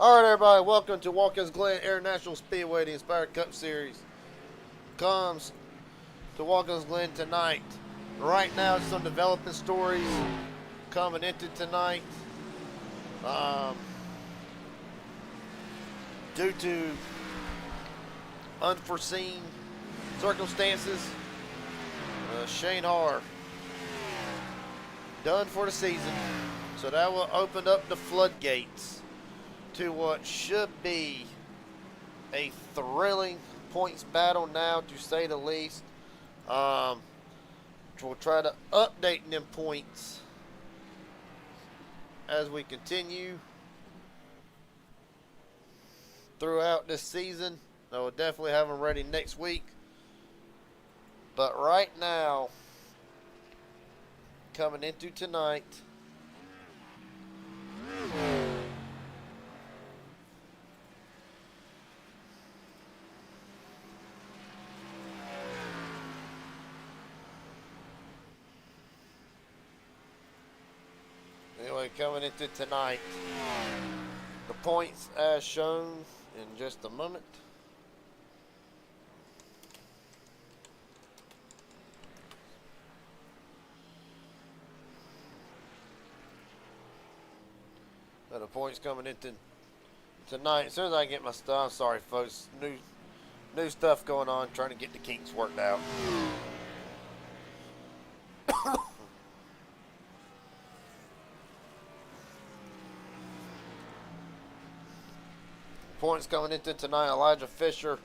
All right, everybody, welcome to Watkins Glen International Speedway. The Inspired Cup Series comes to Watkins Glen tonight. Right now, some developing stories coming into tonight. Um, Due to unforeseen circumstances, Shane Har done for the season. So that will open up the floodgates to what should be a thrilling points battle now, to say the least. Um, we'll try to update them points as we continue throughout this season. I will definitely have them ready next week. But right now, coming into tonight, coming into tonight, the points as shown in just a moment. The points coming into tonight. As soon as I get my stuff, I'm sorry, folks. New stuff going on. Trying to get the kinks worked out. Points coming into tonight. Elijah Fisher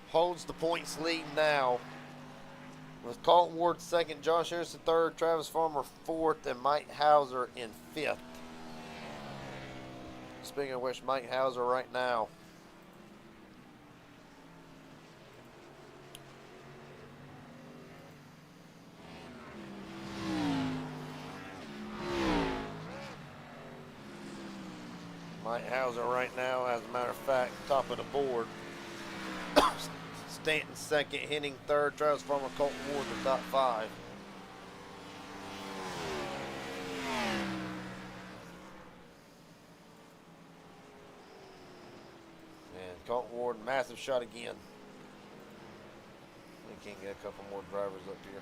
holds the points lead now, with Colton Ward second, Josh Harrison third, Travis Farmer fourth, and Mike Hauser in fifth. Speaking of which, Mike Hauser right now as a matter of fact, top of the board. Stanton second, Henning third, Travis Farmer, Colton Ward the top five. And Colton Ward, massive shot again. We can get a couple more drivers up here.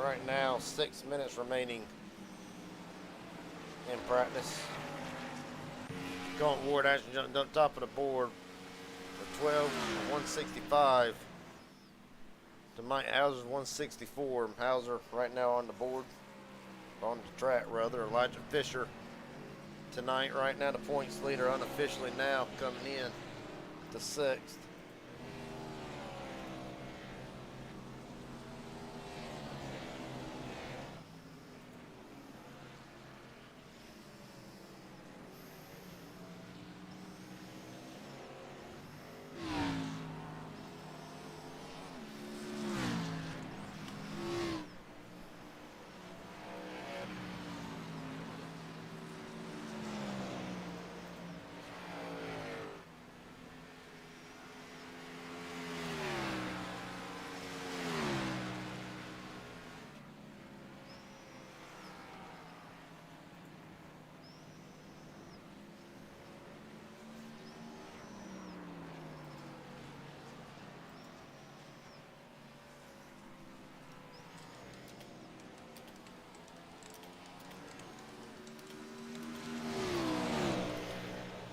Right now, 6 minutes remaining in practice. Colton Ward actually jumped up top of the board for 12, 165 to Mike Hauser's 164. Hauser right now on the board, on the track rather. Elijah Fisher tonight. Right now, the points leader unofficially now coming in to 6th.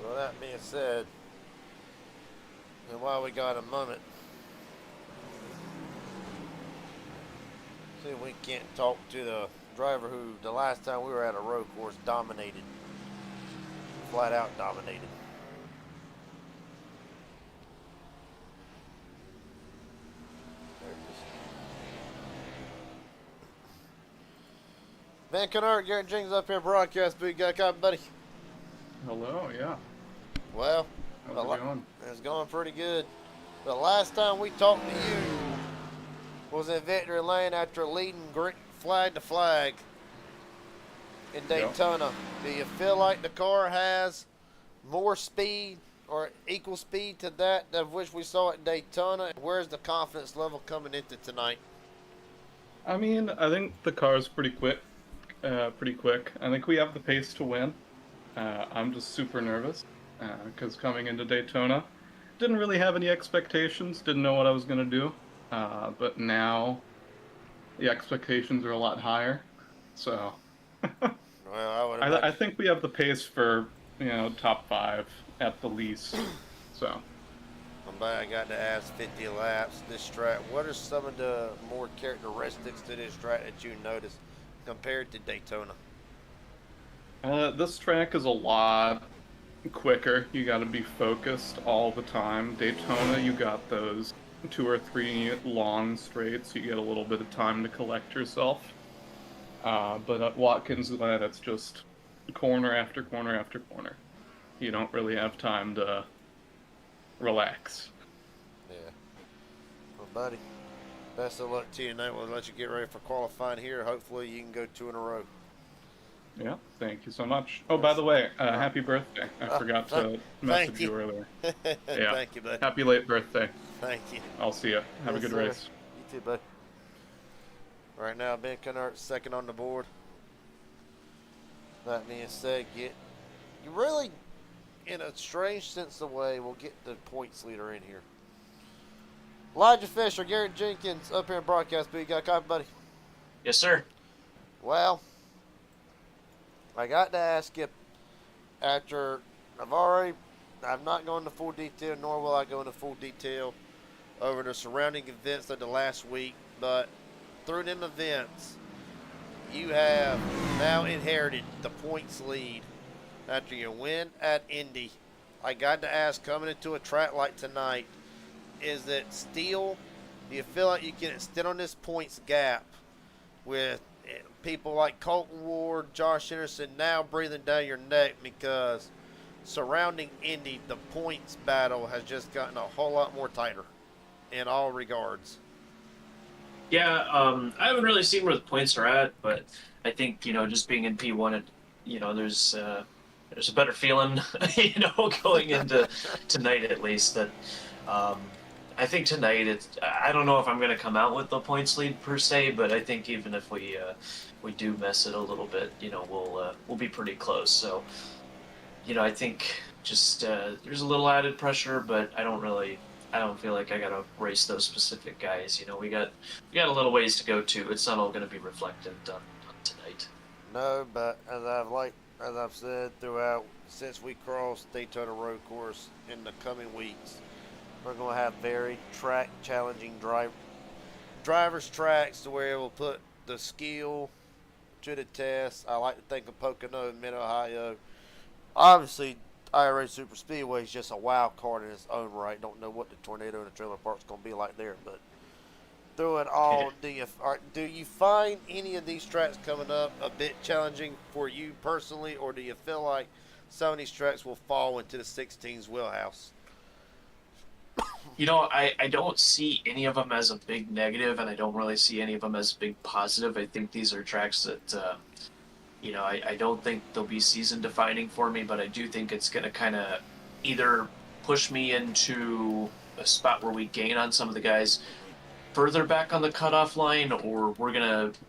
Well, that being said, and while we got a moment, see if we can't talk to the driver who the last time we were at a road course dominated, flat out dominated. There it is. Van Kennard, Garrett Jenkins up here, broadcast booth. Got a copy, buddy? Hello, yeah. Well, how's it going? It's going pretty good. The last time we talked to you was in Victory Lane after leading flag to flag in Daytona. Yep. Do you feel like the car has more speed or equal speed to that of which we saw at Daytona? Where's the confidence level coming into tonight? I mean, I think the car is pretty quick. I think we have the pace to win. I'm just super nervous because coming into Daytona, didn't really have any expectations, didn't know what I was going to do. But now the expectations are a lot higher. So well, I think we have the pace for, top 5 at the least. So I got to ask 50 laps this track. What are some of the more characteristics to this track that you notice compared to Daytona? This track is a lot quicker. You got to be focused all the time. Daytona, you got those 2 or 3 long straights. You get a little bit of time to collect yourself. But at Watkins Glen, it's just corner after corner after corner. You don't really have time to relax. Yeah. Well, buddy, best of luck to you tonight. We'll let you get ready for qualifying here. Hopefully you can go 2 in a row. Yeah, thank you so much. Oh, by the way, happy birthday. I forgot to message you earlier. Yeah. Thank you, buddy. Happy late birthday. Thank you. I'll see you. Have a good race. You too, bud. Right now, Ben Kennard second on the board. That being said, you really, in a strange sense of way, will get the points leader in here. Elijah Fisher, Garrett Jenkins up here in broadcast booth. You got a copy, buddy? Yes, sir. Well, I got to ask you, after I'm not going into full detail, nor will I go into full detail over the surrounding events of the last week, but through them events, you have now inherited the points lead after your win at Indy. I got to ask, coming into a track like tonight, is that still, do you feel like you can extend on this points gap with people like Colton Ward, Josh Anderson now breathing down your neck because surrounding Indy, the points battle has just gotten a whole lot more tighter in all regards? Yeah, I haven't really seen where the points are at, but I think, just being in P1, there's a better feeling, going into tonight at least. That I think tonight I don't know if I'm going to come out with the points lead per se, but I think even if we do mess it a little bit, we'll be pretty close. So, I think just there's a little added pressure, but I don't feel like I gotta race those specific guys. We got a little ways to go too. It's not all going to be reflected on tonight. No, but as I've said throughout, since we crossed Daytona Road Course in the coming weeks, we're going to have very track challenging drivers tracks to where it will put the skill to the test. I like to think of Pocono and Mid-Ohio Obviously, IRA Super Speedway is just a wild card in its own right. Don't know what the Tornado and the Trailer Park's going to be like there, but through it all, do you find any of these tracks coming up a bit challenging for you personally, or do you feel like some of these tracks will fall into the 16's wheelhouse? I don't see any of them as a big negative, and I don't really see any of them as a big positive. I think these are tracks that, I don't think they'll be season defining for me, but I do think it's going to kind of either push me into a spot where we gain on some of the guys further back on the cutoff line, or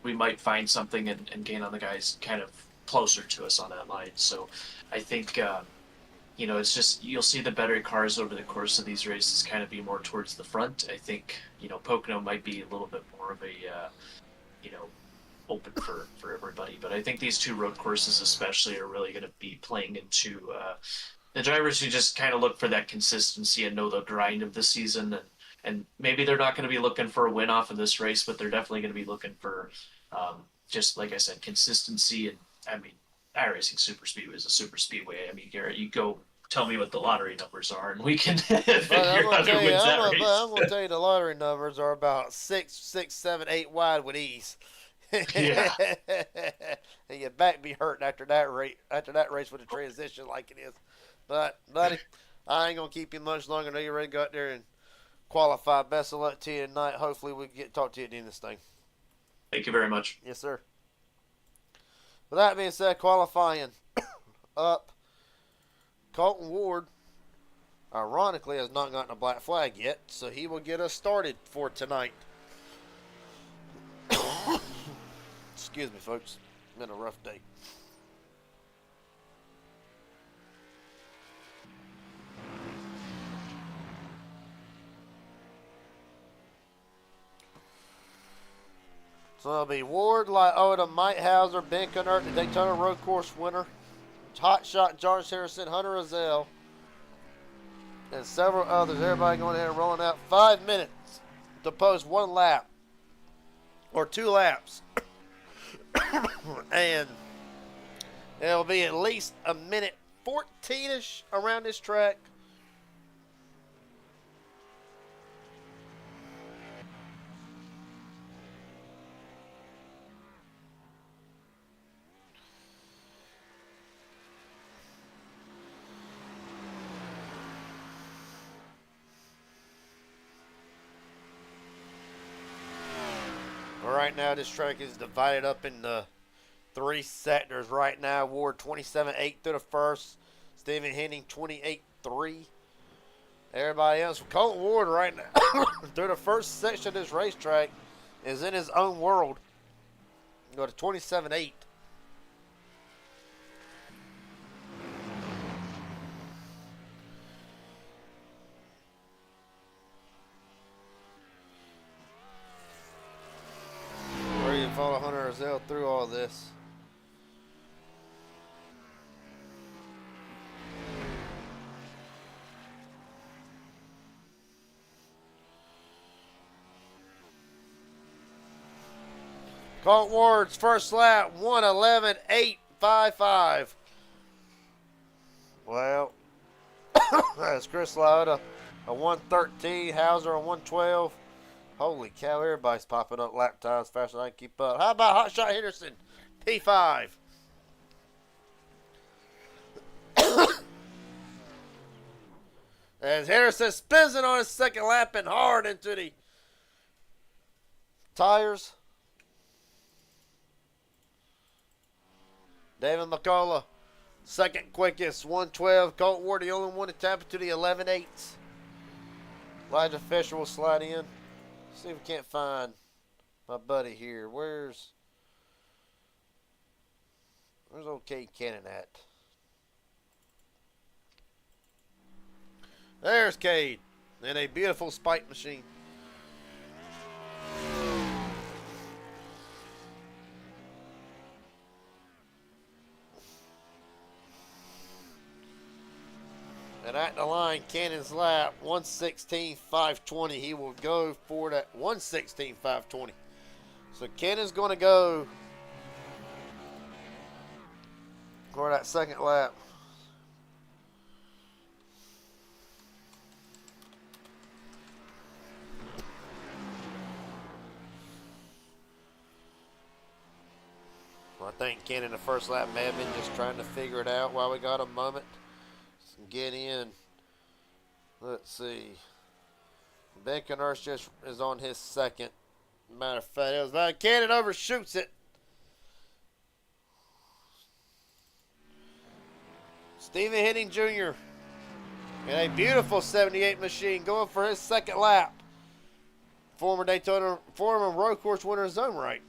we might find something and gain on the guys kind of closer to us on that line. So I think, it's just you'll see the better cars over the course of these races kind of be more towards the front. I think, Pocono might be a little bit more of a, open for everybody. But I think these two road courses especially are really going to be playing into the drivers who just kind of look for that consistency and know the grind of the season. And maybe they're not going to be looking for a win off of this race, but they're definitely going to be looking for, just like I said, consistency. And I mean, iRacing Super Speedway is a super speedway. I mean, Garrett, you go tell me what the lottery numbers are, and we can figure out who wins that race. I'm going to tell you the lottery numbers are about 6, 7, 8 wide with ease. Yeah. And your back be hurting after that race with a transition like it is. But, buddy, I ain't going to keep you much longer. I know you're ready to go out there and qualify. Best of luck to you tonight. Hopefully we can talk to you at the end of this thing. Thank you very much. Yes, sir. With that being said, qualifying up. Colton Ward, ironically, has not gotten a black flag yet, so he will get us started for tonight. Excuse me, folks. It's been a rough day. So it'll be Ward, Lyota, Mike Hauser, Ben Kennert, the Daytona Road Course winner, Hot Shot, George Harrison, Hunter Rozelle, and several others. Everybody going ahead and rolling out 5 minutes to post 1 lap or 2 laps. And it'll be at least a minute 14-ish around this track. Right now, this track is divided up into 3 sectors right now. Ward 27.8 through the first. Stephen Henning 28.3. Everybody else. Colton Ward right now through the first section of this racetrack is in his own world. Go to 27.8. Follow Hunter Rozelle through all this. Colton Ward's first lap, 1:11.855. Well, that's Chris Lyota, a 1:13, Hauser a 1:12. Holy cow, everybody's popping up lap times faster than I can keep up. How about Hot Shot Henderson? P5. As Henderson spins it on his second lap and hard into the tires. David McCullough, second quickest, 1:12. Colton Ward, the only one to tap it to the 11.8s. Elijah Fisher will slide in. See if we can't find my buddy here. Where's old Cade Cannon at? There's Cade in a beautiful spike machine. And at the line, Cannon's lap, 1:16.520. He will go for that 1:16.520. So Cannon's going to go for that second lap. think Ken in the first lap may have been just trying to figure it out while we got a moment. Get in. Let's see. Ben Knurse just is on his second. Matter of fact, it was Van Cannon overshoots it. Stephen Henning Jr. in a beautiful 78 machine going for his second lap. Former road course winner in his own right.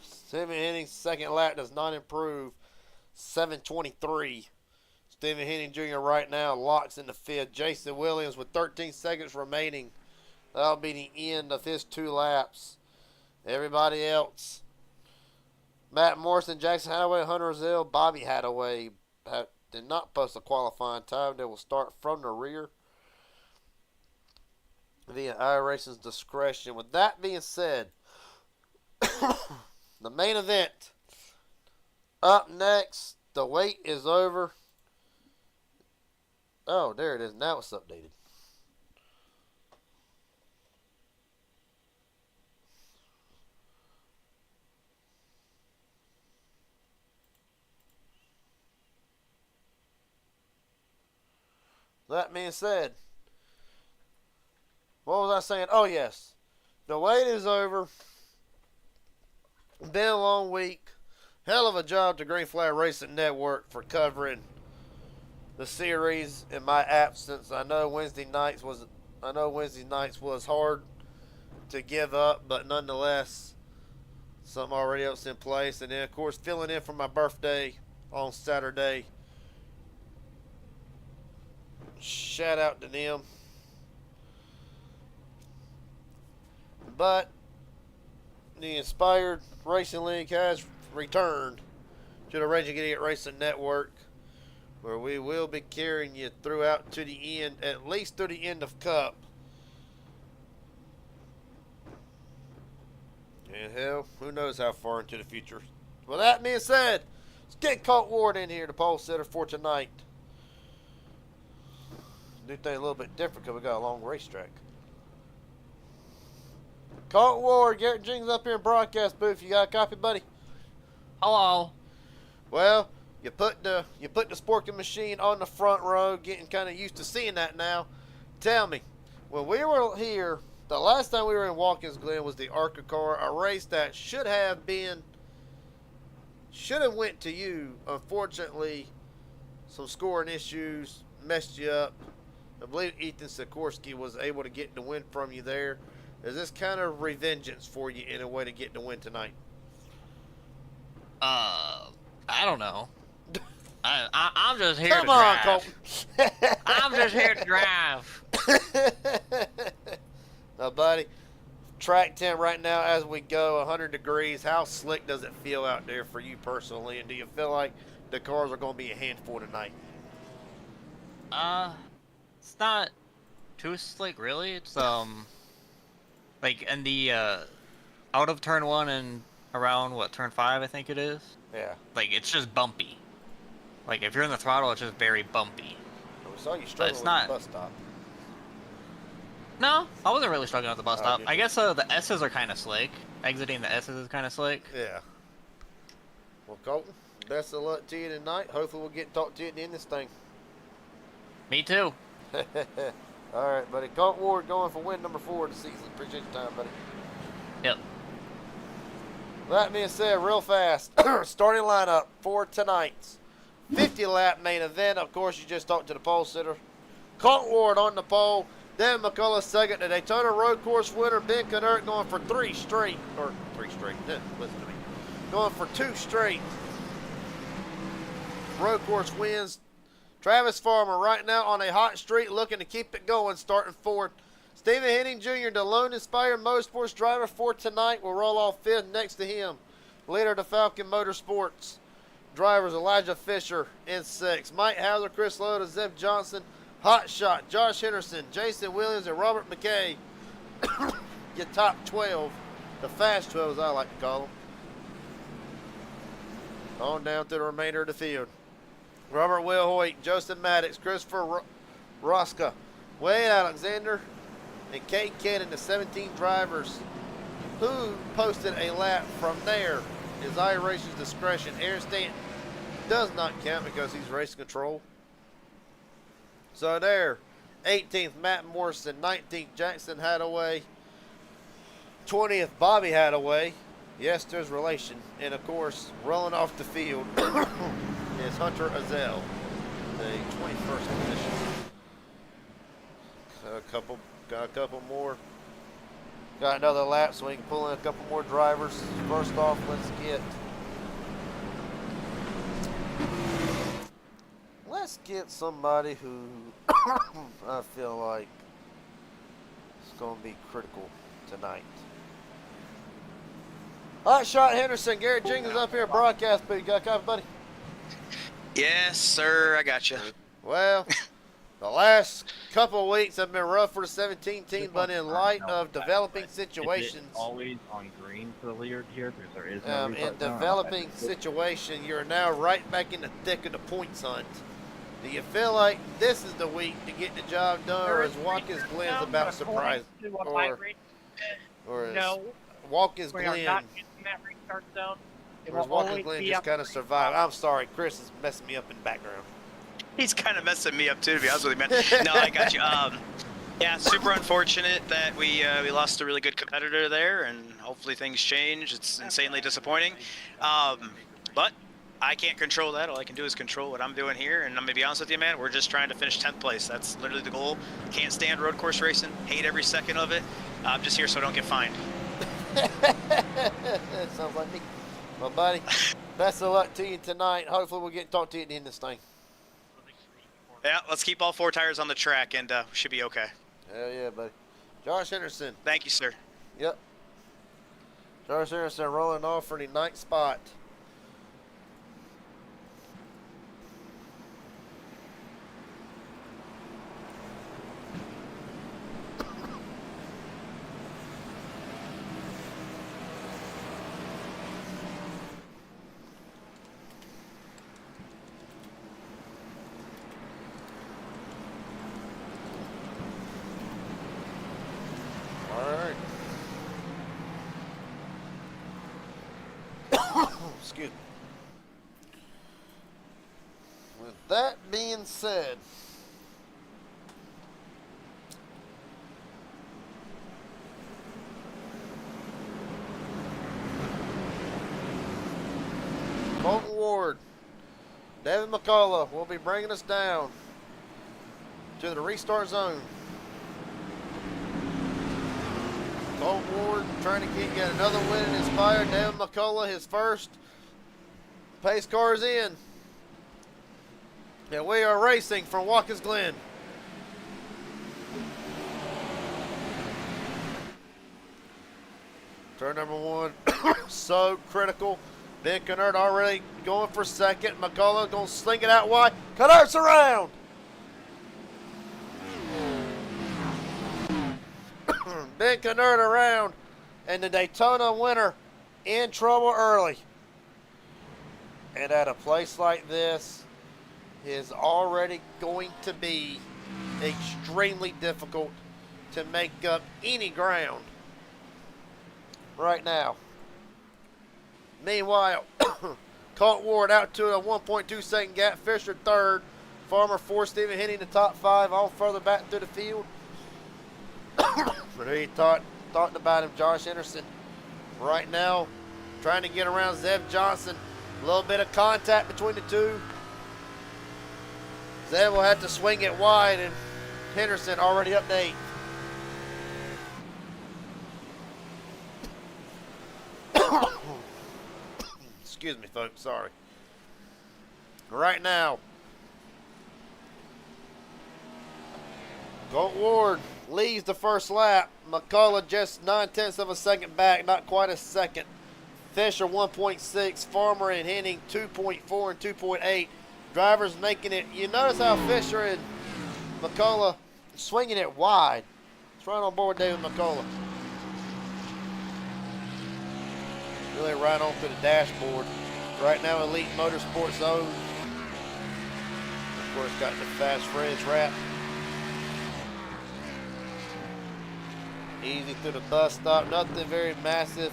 Stephen Henning's second lap does not improve. 7:23. Stephen Henning Jr. right now locks in the fifth. Jason Williams with 13 seconds remaining. That'll be the end of his 2 laps. Everybody else. Matt Morrison, Jackson Hadaway, Hunter Rizal, Bobby Hadaway did not post a qualifying time. They will start from the rear via iRacing's discretion. With that being said, the main event. Up next, the wait is over. Oh, there it is. Now it's updated. That being said, what was I saying? Oh, yes. The wait is over. Been a long week. Hell of a job to Green Flag Racing Network for covering the series in my absence. I know Wednesday nights was hard to give up, but nonetheless, something already else in place. And then, of course, filling in for my birthday on Saturday. Shout out to them. But the Inspired Racing League has returned to the Raging Idiot Racing Network, where we will be carrying you throughout to the end, at least through the end of Cup. And hell, who knows how far into the future. With that being said, let's get Colt Ward in here, the pole sitter for tonight. Do things a little bit different because we got a long racetrack. Colt Ward, Garrett Jenkins up here in broadcast booth. You got a copy, buddy? Hello. Well, you put the sporking machine on the front row, getting kind of used to seeing that now. Tell me, when we were here, the last time we were in Watkins Glen was the ARCA car, a race that should have went to you. Unfortunately, some scoring issues messed you up. I believe Ethan Sikorsky was able to get the win from you there. Is this kind of revengeance for you in a way to get the win tonight? I don't know. I'm just here Come to on, drive. Colton. I'm just here to drive. Now, buddy, track 10 right now as we go, 100 degrees. How slick does it feel out there for you personally? And do you feel like the cars are going to be a handful tonight? It's not too slick, really. It's, like in the, out of turn 1 and around, what, turn 5, I think it is? Yeah. Like, it's just bumpy. Like, if you're in the throttle, it's just very bumpy. We saw you struggling with not the bus stop. No, I wasn't really struggling at the bus Oh, stop. did I you? guess the S's are kind of slick. Exiting the S's is kind of slick. Yeah. Well, Colton, best of luck to you tonight. Hopefully we'll get to talk to you at the end of this thing. Me too. All right, buddy. Colton Ward going for win number 4 of the season. Appreciate your time, buddy. Yep. That being said, real fast, starting lineup for tonight's 50-lap main event. Of course, you just talked to the pole sitter. Colton Ward on the pole. Devin McCullough second. The Daytona Road Course winner, Ben Knurse, going for 3 straight. Listen to me. Going for 2 straight Road Course wins. Travis Farmer right now on a hot streak, looking to keep it going, starting 4th. Stephen Henning Jr., the lone Inspired Motorsports driver for tonight, will roll off 5th next to him. Leader of the Falcon Motorsports drivers, Elijah Fisher in 6th. Mike Hauser, Chris Loda, Zeb Johnson, Hot Shot, Josh Henderson, Jason Williams, and Robert McKay. Your top 12, the fast 12 as I like to call them. On down to the remainder of the field. Robert Will Hoyt, Joseph Maddox, Christopher Rosca, Wade Alexander, and Kate Ken and the 17 drivers who posted a lap from there is iRacing's discretion. Aaron Stanton does not count because he's race control. So there, 18th Matt Morrison, 19th Jackson Hadaway, 20th Bobby Hadaway. Yes, there's relation. And of course, rolling off the field is Hunter Azell, the 21st position. Got a couple more. Got another lap so we can pull in a couple more drivers. First off, let's get somebody who I feel like is going to be critical tonight. Hot Shot Henderson, Garrett Jenkins up here, broadcast booth. You got a copy, buddy? Yes, sir. I got you. Well, the last couple of weeks have been rough for the 17 team, but in light of developing situations, Is it always on green for the leader here? Because there is no in restart zone? developing situation, you're now right back in the thick of the points hunt. Do you feel like this is the week to get the job done, or is Watkins Glen's about surprise, or is Watkins We are Glen, not using that restart zone. It or is will Watkins always Glen be just up kind of to survive? I'm sorry, Chris is messing me up in the background. He's kind of messing me up too, to be honest with you, man. No, I got you. Yeah, super unfortunate that we lost a really good competitor there, and hopefully things change. It's insanely disappointing, but I can't control that. All I can do is control what I'm doing here, and I'm gonna be honest with you, man. We're just trying to finish 10th place. That's literally the goal. Can't stand road course racing. Hate every second of it. I'm just here so I don't get fined. Sounds like me. Well, buddy, best of luck to you tonight. Hopefully we'll get to talk to you at the end of this thing. Yeah, let's keep all 4 tires on the track, and we should be okay. Hell yeah, buddy. Josh Henderson. Thank you, sir. Yep. Josh Henderson rolling off for the 9th spot. Excuse me. With that being said, Colton Ward, Devin McCullough will be bringing us down to the restart zone. Colton Ward trying to get yet another win in his fire. Devin McCullough, his first. Pace car is in. And we are racing from Watkins Glen. Turn number 1, so critical. Ben Kennard already going for second. McCullough going to sling it out wide. Kennert's around. Ben Kennard around. And the Daytona winner in trouble early. And at a place like this is already going to be extremely difficult to make up any ground right now. Meanwhile, Colton Ward out to a 1.2 second gap. Fisher third. Farmer 4, Stephen hitting the top 5 on further back through the field. But he talked about him, Josh Henderson. Right now, trying to get around Zev Johnson. A little bit of contact between the two. Zev will have to swing it wide, and Henderson already up to 8th. Excuse me, folks. Sorry. Right now, Colton Ward leads the first lap. McCullough just 9/10 of a second back, not quite a second. Fisher 1.6, Farmer and Henning 2.4 and 2.8. Drivers making it. You notice how Fisher and McCullough swinging it wide. It's right on board David McCullough. Really right onto the dashboard. Right now, Elite Motorsports Zone. Of course, got the Fast Friends wrap. Easy through the bus stop, nothing very massive.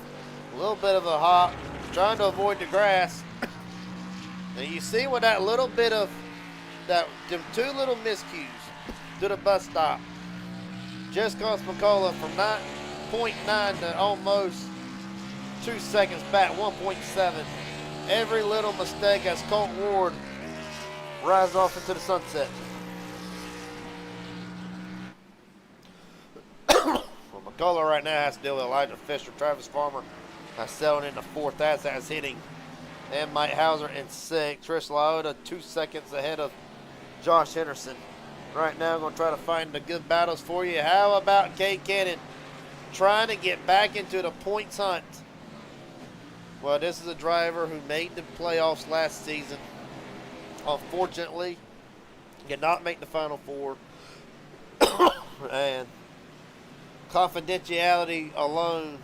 A little bit of a hop, trying to avoid the grass. And you see with that little bit of, them two little miscues through the bus stop, just cost McCullough from 9.9 to almost 2 seconds back, 1.7. Every little mistake as Colt Ward rides off into the sunset. Well, McCullough right now has to deal with Elijah Fisher, Travis Farmer selling in the 4th as hitting, and Mike Hauser in 6th. Trish Liotta 2 seconds ahead of Josh Henderson. Right now, I'm going to try to find the good battles for you. How about Cade Cannon trying to get back into the points hunt? Well, this is a driver who made the playoffs last season. Unfortunately, did not make the Final Four. And confidentiality alone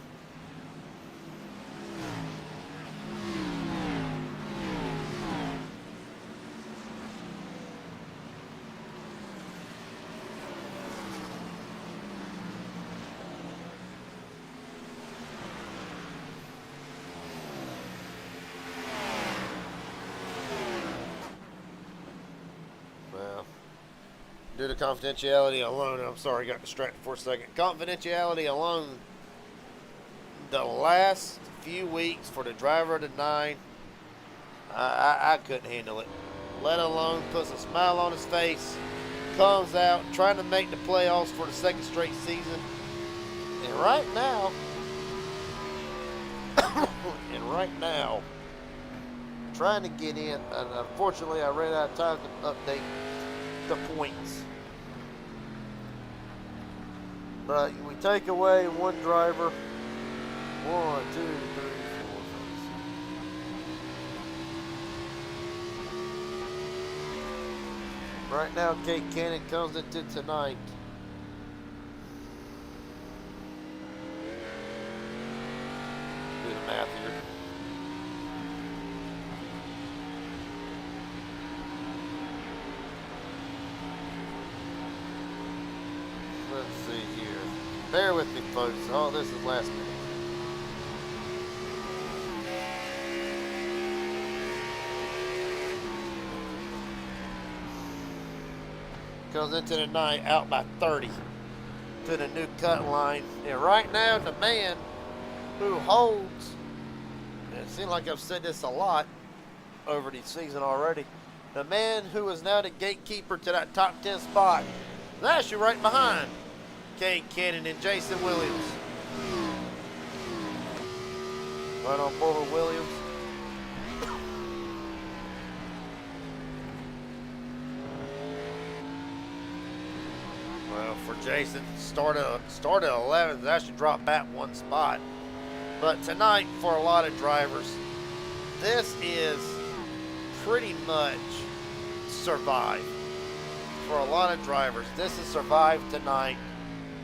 due to confidentiality alone, I'm sorry, got distracted for a second. Confidentiality alone, the last few weeks for the driver of the 9, I couldn't handle it. Let alone puts a smile on his face, comes out trying to make the playoffs for the 2nd straight season. And right now, trying to get in, and unfortunately I ran out of time to update the points. But we take away one driver. 1, 2, 3, 4, 5, 6. Right now, Cade Cannon comes into tonight. Do the math here. Let's see here. Bear with me, folks. Oh, this is last minute. Comes into the night out by 30 to the new cut line. And right now, the man who holds, and it seems like I've said this a lot over the season already, the man who is now the gatekeeper to that top 10 spot is actually right behind Cade Cannon and Jason Williams. Right on board with Williams. Well, for Jason, started 11th, actually dropped back 1 spot. But tonight, for a lot of drivers, this is pretty much survive. For a lot of drivers, this is survive tonight.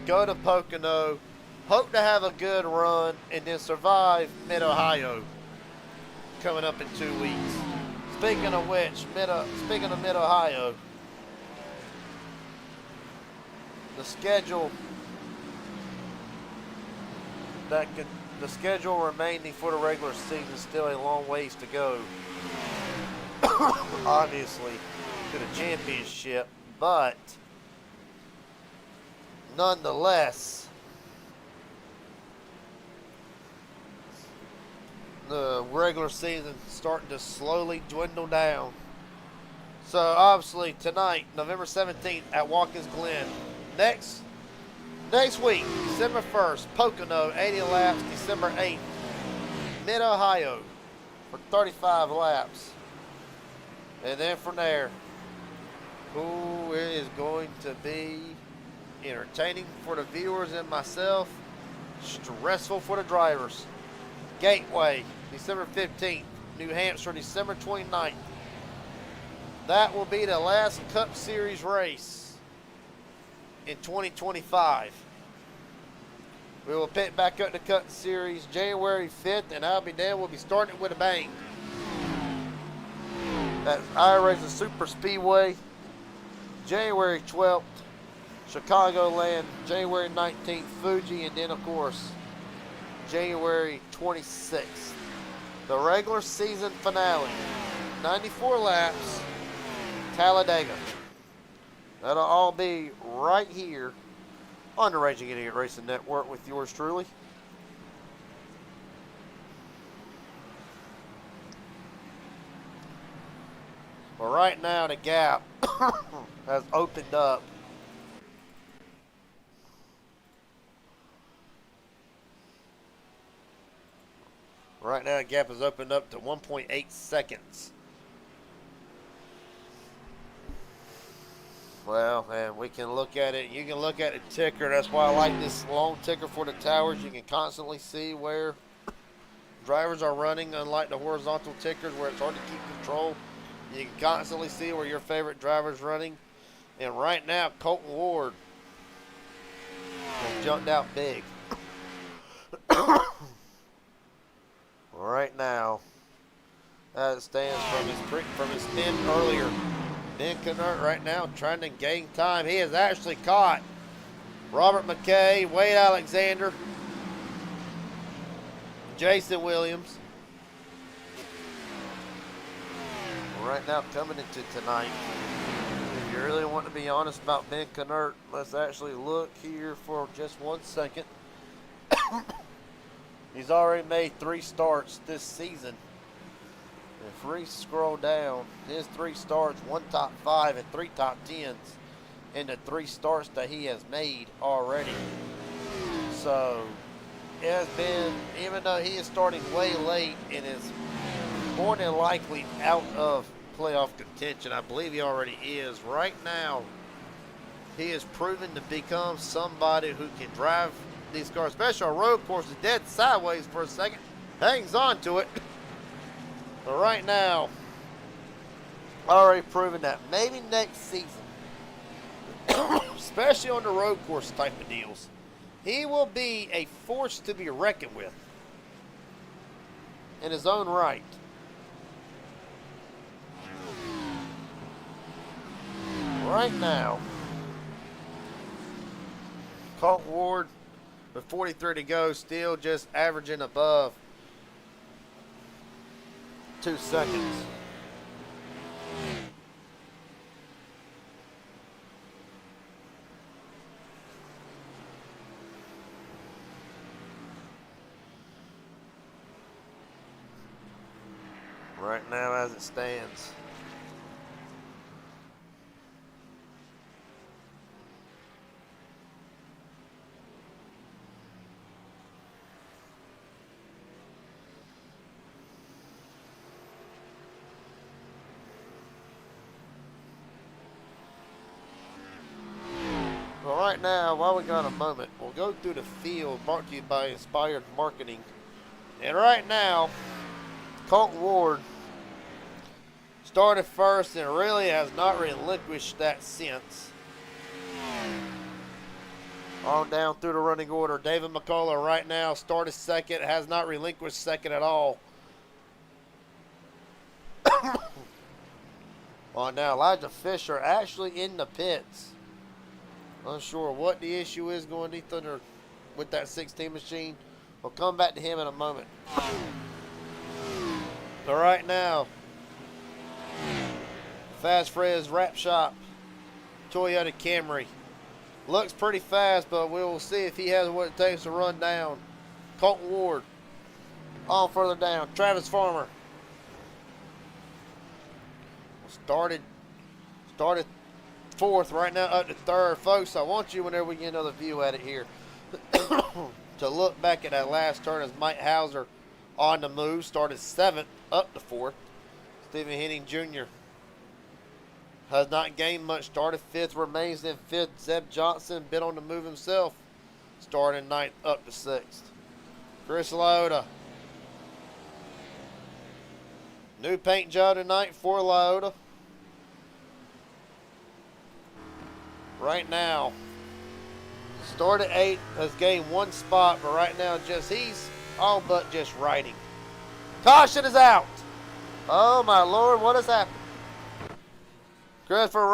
Go to Pocono, hope to have a good run, and then survive Mid-Ohio coming up in 2 weeks. Speaking of which, speaking of Mid-Ohio, the schedule remaining for the regular season is still a long ways to go. Obviously, to the championship, but nonetheless, the regular season starting to slowly dwindle down. So obviously tonight, November 17th at Watkins Glen. Next week, December 1st, Pocono, 80 laps. December 8th, Mid-Ohio for 35 laps. And then from there, it is going to be entertaining for the viewers and myself, stressful for the drivers. Gateway, December 15th, New Hampshire, December 29th. That will be the last Cup Series race in 2025. We will pick back up the Cup Series January 5th, and I'll be there. We'll be starting it with a bang. That's iRacing Super Speedway, January 12th, Chicagoland, January 19th, Fuji, and then, of course, January 26th. The regular season finale, 94 laps, Talladega. That'll all be right here on the Raging Idiot Racing Network with yours truly. Well, right now the gap has opened up. Right now the gap has opened up to 1.8 seconds. Well, and we can look at it. You can look at the ticker. That's why I like this long ticker for the towers. You can constantly see where drivers are running, unlike the horizontal tickers where it's hard to keep control. You can constantly see where your favorite driver's running. And right now, Colton Ward has jumped out big. Right now, as it stands from his stint earlier, Ben Kennert right now trying to gain time. He has actually caught Robert McKay, Wade Alexander, Jason Williams. Right now, coming into tonight, if you really want to be honest about Ben Kennert, let's actually look here for just 1 second. He's already made 3 starts this season. If we scroll down, his 3 starts, 1 top 5 and 3 top 10s in the 3 starts that he has made already. So it has been, even though he is starting way late and is more than likely out of playoff contention, I believe he already is. Right now, he is proven to become somebody who can drive these cars, especially on road courses, dead sideways for a second, hangs on to it. But right now, already proven that maybe next season, especially on the road course type of deals, he will be a force to be reckoned with in his own right. Right now, Colton Ward with 43 to go, still just averaging above 2 seconds. Right now as it stands. Right now, while we got a moment, we'll go through the field brought to you by Inspired Marketing. And right now, Colton Ward started first and really has not relinquished that since. On down through the running order, David McCullough right now started second, has not relinquished second at all. On now, Elijah Fisher actually in the pits. Unsure what the issue is going to Thunder with that 16 machine. We'll come back to him in a moment. So right now, Fast Fred's Wrap Shop Toyota Camry looks pretty fast, but we will see if he has what it takes to run down Colton Ward. On further down, Travis Farmer started fourth, right now up to third. Folks, I want you, whenever we get another view at it here, to look back at that last turn as Mike Hauser on the move, started 7th up to 4th. Stephen Henning Jr. has not gained much, started 5th, remains in 5th. Zeb Johnson, been on the move himself, started 9th up to 6th. Chris Liotta, new paint job tonight for Liotta. Right now, started 8th, has gained 1 spot, but right now he's all but just riding. Caution is out. Oh my Lord, what has happened? Christopher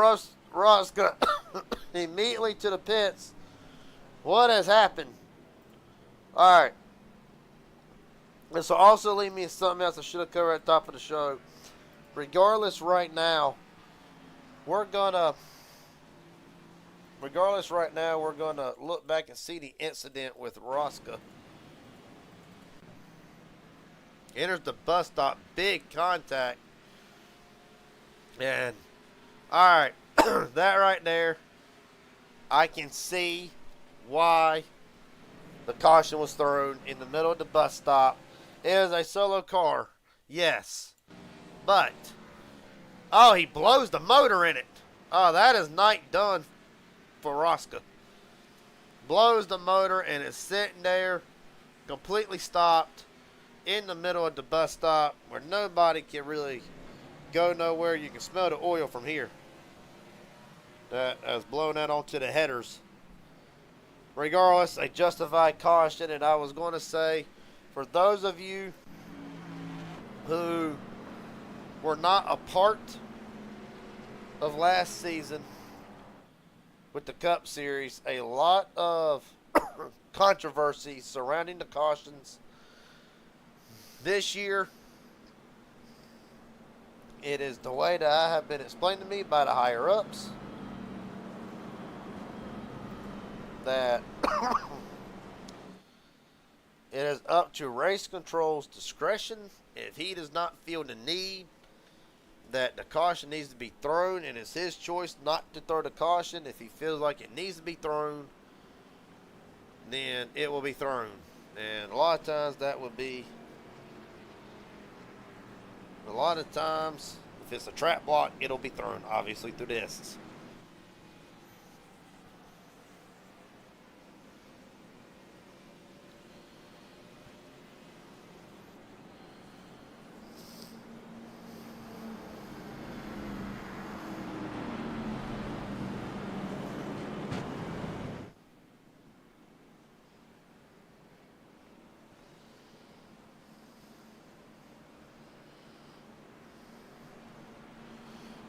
Ross immediately to the pits. What has happened? All right. This will also lead me to something else I should have covered at the top of the show. Regardless, right now, we're gonna look back and see the incident with Rosca. Enters the bus stop, big contact. And, alright, that right there, I can see why the caution was thrown in the middle of the bus stop. It is a solo car, yes. But, oh, he blows the motor in it. Oh, that is night done for Rosca. Blows the motor and it's sitting there, completely stopped, in the middle of the bus stop where nobody can really go nowhere. You can smell the oil from here. That has blown out onto the headers. Regardless, a justified caution, and I was going to say, for those of you who were not a part of last season with the Cup Series, a lot of controversy surrounding the cautions. This year, it is the way that I have been explained to me by the higher-ups that it is up to race control's discretion. If he does not feel the need that the caution needs to be thrown, and it's his choice not to throw the caution. If he feels like it needs to be thrown, then it will be thrown. And a lot of times that would be, a lot of times, if it's a trap block, it'll be thrown, obviously, through discs.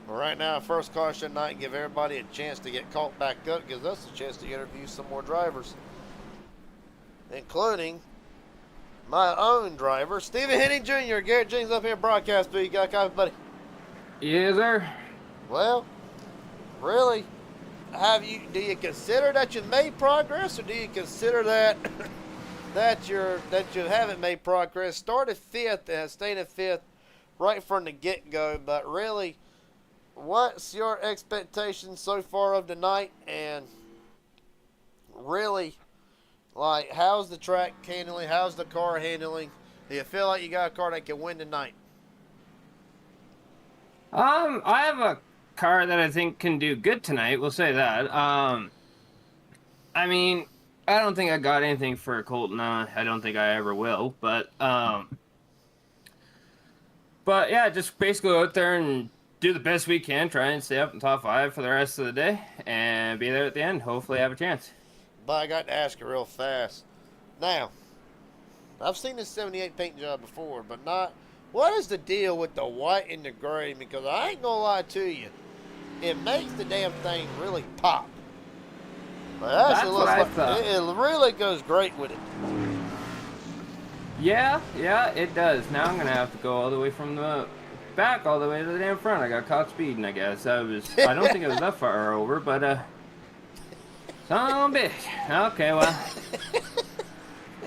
Right now, first caution night, give everybody a chance to get caught back up. Gives us a chance to interview some more drivers, including my own driver, Stephen Henning Jr. Garrett Jenkins up here in broadcast booth. You got a copy, buddy? Yes, sir. Well, really, do you consider that you've made progress, or do you consider that that you haven't made progress? Started fifth and stayed in fifth right from the get-go, but really, what's your expectations so far of tonight? And really, like, how's the track handling? How's the car handling? Do you feel like you got a car that can win tonight? I have a car that I think can do good tonight. We'll say that. I mean, I don't think I got anything for Colton. I don't think I ever will. But yeah, just basically go out there and do the best we can, try and stay up in top 5 for the rest of the day, and be there at the end. Hopefully have a chance. But I got to ask you real fast. Now, I've seen this 78 paint job before, but not... What is the deal with the white and the gray? Because I ain't going to lie to you. It makes the damn thing really pop. But That's what I thought. It really goes great with it. Yeah, it does. Now I'm going to have to go all the way from the back all the way to the damn front. I got caught speeding, I guess. I don't think it was that far over, but son of a bitch. Okay, well,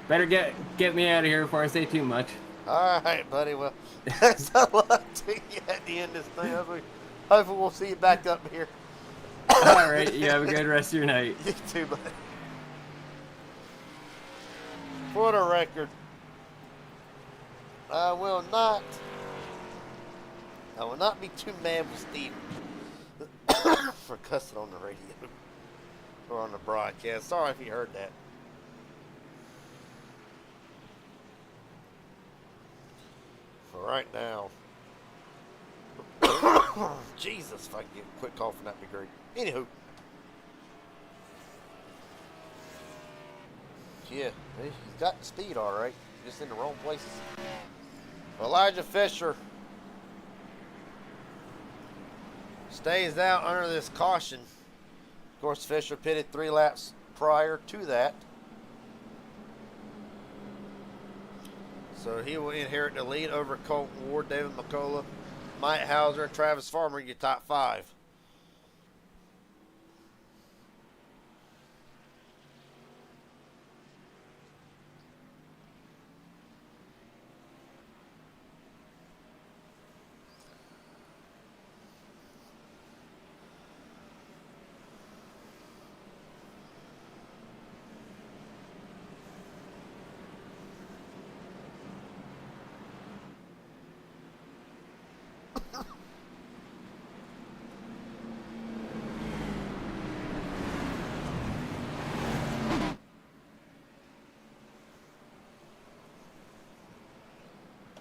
better get me out of here before I say too much. All right, buddy. Well, that's a lot to you at the end of this thing. Hopefully we'll see you back up here. All right, you have a good rest of your night. You too, buddy. For the record, I will not be too mad with Steven for cussing on the radio or on the broadcast. Sorry if you heard that. For right now, Jesus, if I can get a quick call from that, would be great. Anywho, yeah, he's got the speed all right, just in the wrong places. Elijah Fisher stays out under this caution. Of course, Fisher pitted 3 laps prior to that. So he will inherit the lead over Colton Ward, David McCullough, Mike Hauser, and Travis Farmer, your top 5.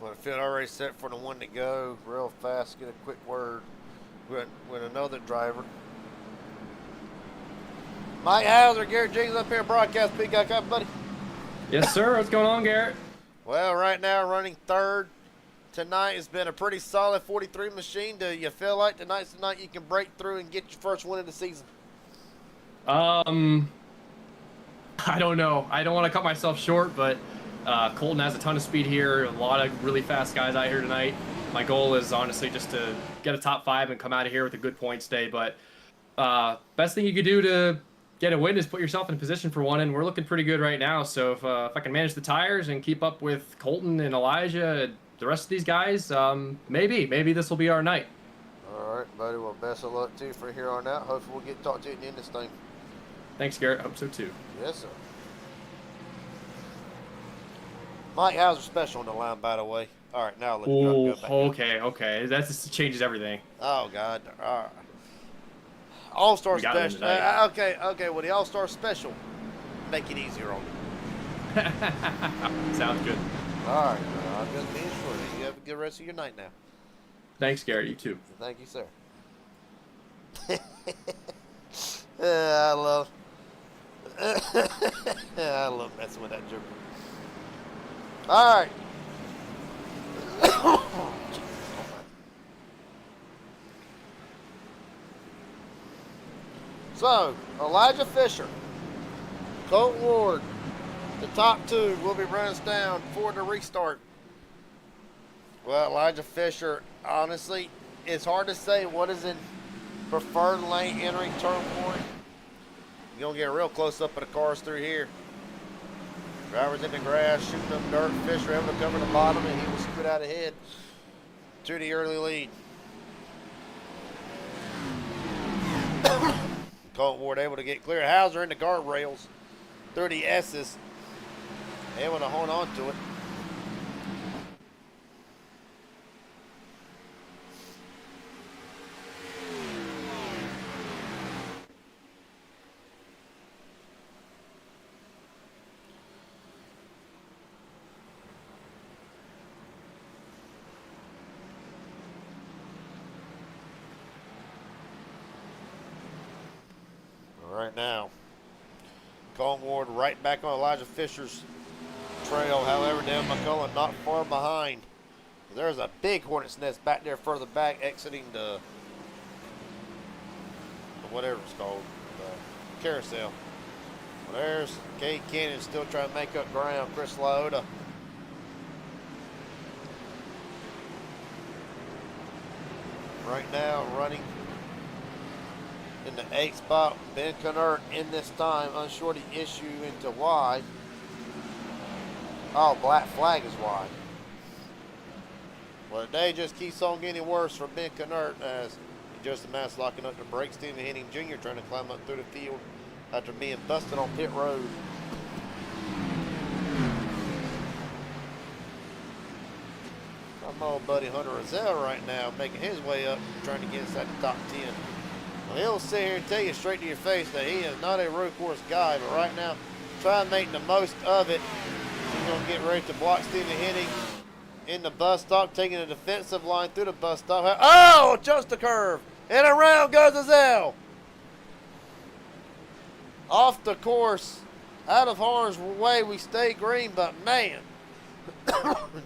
Well, the field already set for the one to go. Real fast, get a quick word with another driver. Mike Hauser, Garrett Jenkins up here, broadcast Peacock up, buddy. Yes, sir. What's going on, Garrett? Well, right now running third. Tonight has been a pretty solid 43 machine. Do you feel like tonight's the night you can break through and get your first win of the season? I don't know. I don't want to cut myself short, but Colton has a ton of speed here. A lot of really fast guys out here tonight. My goal is honestly just to get a top 5 and come out of here with a good points day. But best thing you could do to get a win is put yourself in a position for one, and we're looking pretty good right now. So if I can manage the tires and keep up with Colton and Elijah and the rest of these guys, maybe this will be our night. All right, buddy. Well, best of luck, too, for here on out. Hopefully we'll get to talk to you at the end of this thing. Thanks, Garrett. Hope so, too. Yes, sir. Mike Hauser special on the line, by the way. All right, now let's go back. Okay. That just changes everything. Oh, God. All right. All-Star special. Okay. Well, the All-Star special, make it easier on you. Sounds good. All right. I'm just being sure. You have a good rest of your night now. Thanks, Garrett. You too. Thank you, sir. I love messing with that jerk. All right. So, Elijah Fisher, Colton Ward, the top 2 will be runs down for the restart. Well, Elijah Fisher, honestly, it's hard to say what is in preferred lane entering turn 1. You're going to get real close up of the cars through here. Drivers in the grass, shooting up dirt. Fisher able to cover the bottom, and he will scoot out ahead to the early lead. Colton Ward able to get clear. Hauser in the guardrails through the S's. Able to hold on to it. Right now, Colton Ward right back on Elijah Fisher's trail. However, Dan McCullough not far behind. There's a big hornet's nest back there further back, exiting the whatever it's called, the carousel. Well, there's Cade Cannon still trying to make up ground. Chris Laota. Right now running in the 8th spot. Ben Connert in this time, unsure the issue into why. Oh, black flag is why. Well, the day just keeps on getting worse for Ben Connert as Justin Mass locking up the brakes. Stephen Henning Jr. trying to climb up through the field after being busted on pit road. My old buddy Hunter Rozelle right now making his way up, trying to get inside the top 10. Well, he'll sit here and tell you straight to your face that he is not a road course guy, but right now, try and make the most of it. He's going to get ready to block Stephen Henning in the bus stop, taking a defensive line through the bus stop. Oh, just the curve, and around goes Rozelle. Off the course, out of harm's way, we stay green, but man,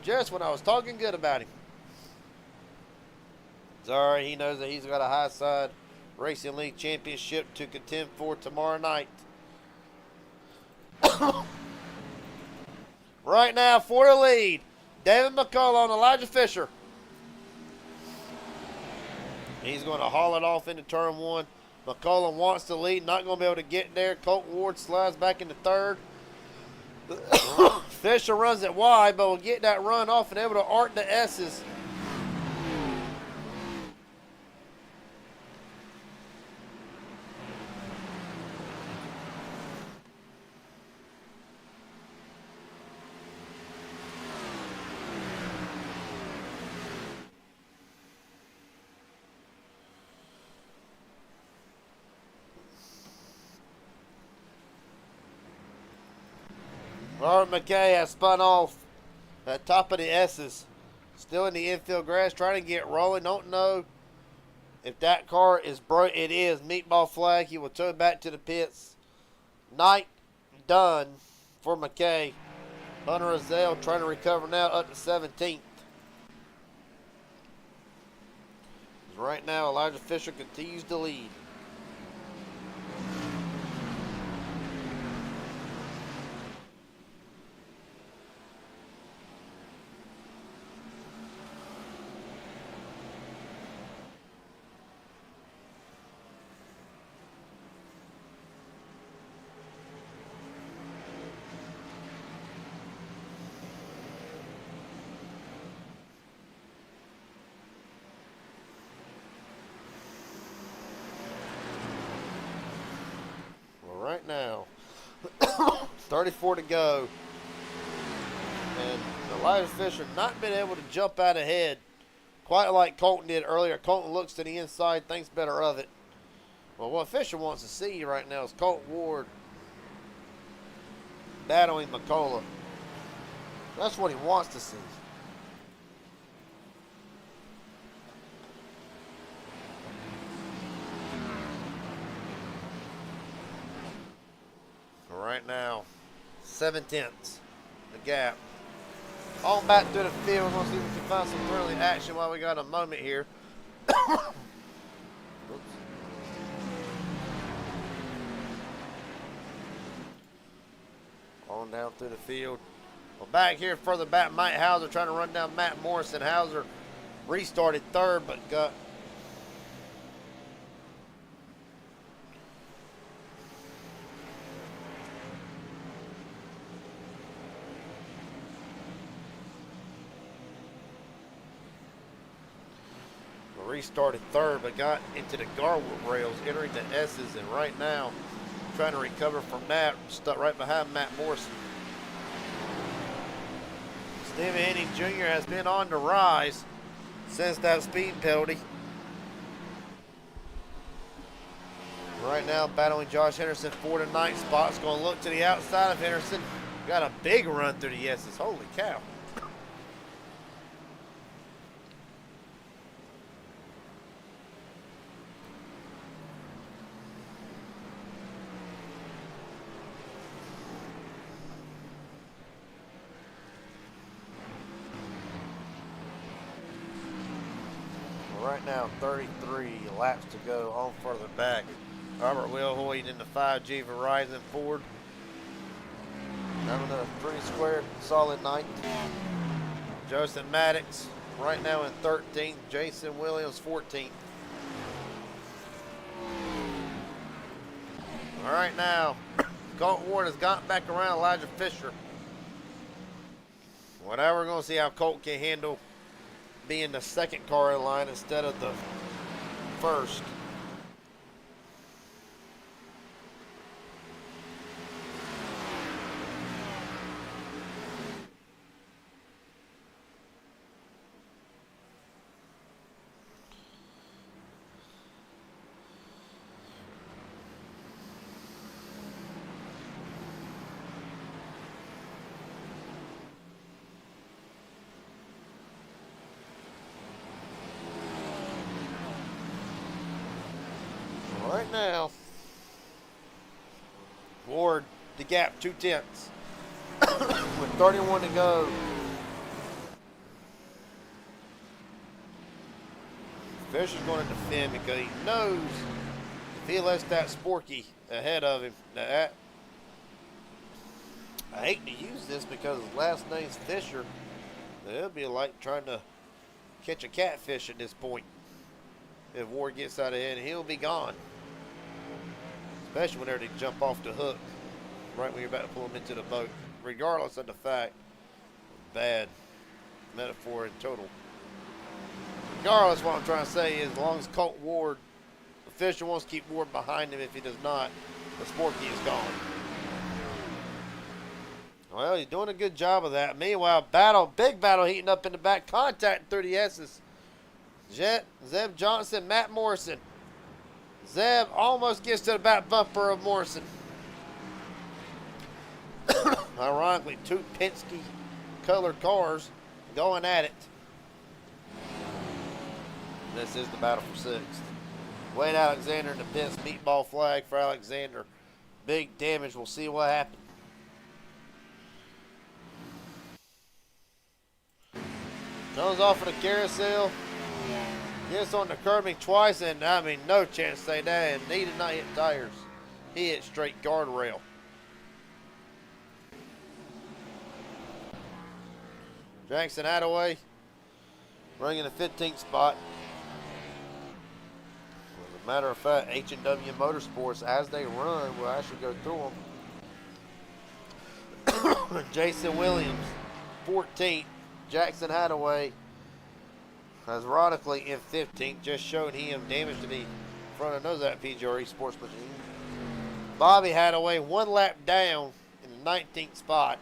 just when I was talking good about him. Sorry, he knows that he's got a high side Racing League Championship to contend for tomorrow night. Right now, for the lead, David McCullough on Elijah Fisher. He's going to haul it off into turn one. McCullough wants to lead, not going to be able to get there. Colton Ward slides back into third. Fisher runs it wide, but will get that run off and able to arc the S's. Robert McKay has spun off at top of the S's. Still in the infield grass, trying to get rolling. Don't know if that car is broke. It is. Meatball flag. He will tow it back to the pits. Night done for McKay. Hunter Azale trying to recover now up to 17th. Right now, Elijah Fisher continues to lead. Right now, 34 to go, and Elijah Fisher not been able to jump out ahead quite like Colton did earlier. Colton looks to the inside, thinks better of it. Well, what Fisher wants to see right now is Colton Ward battling McCullough. That's what he wants to see. Right now, 7/10, the gap. On back through the field. We're going to see if we can find some thrilling action while we got a moment here. On down through the field. Well, back here, further back, Mike Hauser trying to run down Matt Morrison. Hauser restarted third, but got restarted third, but got into the guardrails, entering the S's, and right now trying to recover from that, stuck right behind Matt Morrison. Steve Henning Jr. has been on the rise since that speed penalty. Right now battling Josh Henderson for the ninth spot. It's going to look to the outside of Henderson. Got a big run through the S's. Holy cow. Right now, 33 laps to go on further back. Robert Wilhoit in the 5G Verizon Ford. Having a pretty square, solid night. Joseph Maddox right now in 13th. Jason Williams 14th. All right now, Colton Ward has gotten back around Elijah Fisher. Whatever, we're going to see how Colt can handle being the second car in line instead of the first. Right now, Ward, the gap, 2/10 with 31 to go. Fisher's going to defend because he knows If he lets that Sporky ahead of him, I hate to use this because his last name's Fisher. It'll be like trying to catch a catfish at this point. If Ward gets out ahead, he'll be gone. Especially whenever they jump off the hook right when you're about to pull them into the boat. Regardless of the fact, bad metaphor in total. Regardless, what I'm trying to say is, as long as Colt Ward, the Fisher wants to keep Ward behind him. If he does not, the Sporky is gone. Well, he's doing a good job of that. Meanwhile, big battle heating up in the back, contacting through the S's. Zeb Johnson, Matt Morrison. Zeb almost gets to the back bumper of Morrison. Ironically, two Penske colored cars going at it. This is the battle for sixth. Wade Alexander in the pits, meatball flag for Alexander. Big damage. We'll see what happens. Comes off of the carousel. Gets on the curbing twice, and I mean, no chance to say that. And he did not hit tires. He hit straight guardrail. Jackson Hadaway running in the 15th spot. As a matter of fact, H&W Motorsports, as they run, will actually go through them. Jason Williams, 14th. Jackson Hadaway, ironically in 15th, just showed him damage to the front of nose of that PGRE sports machine. Bobby Hadaway, one lap down in the 19th spot.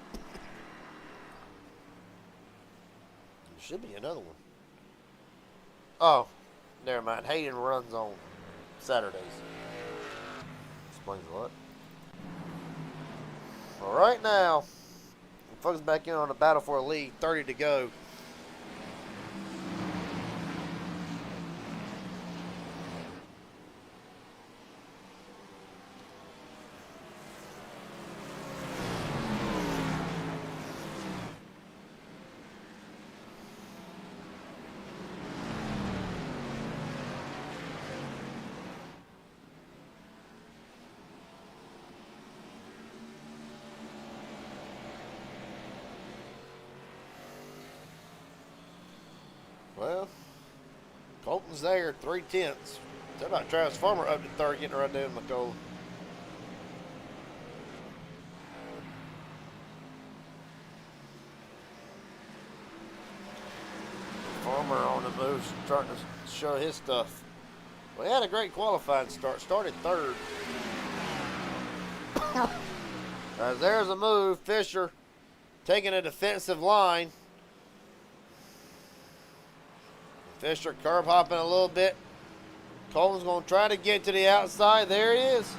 There should be another one. Oh, never mind. Hayden runs on Saturdays. Explains a lot. All right, now, focus back in on the battle for a lead. 30 to go. Well, Colton's there, 3/10. How about Travis Farmer up to third, getting right there in McCullough. Farmer on the move, starting to show his stuff. Well, he had a great qualifying start. Started third. As there's a move. Fisher taking a defensive line. Fisher curb hopping a little bit. Colton's going to try to get to the outside. There he is.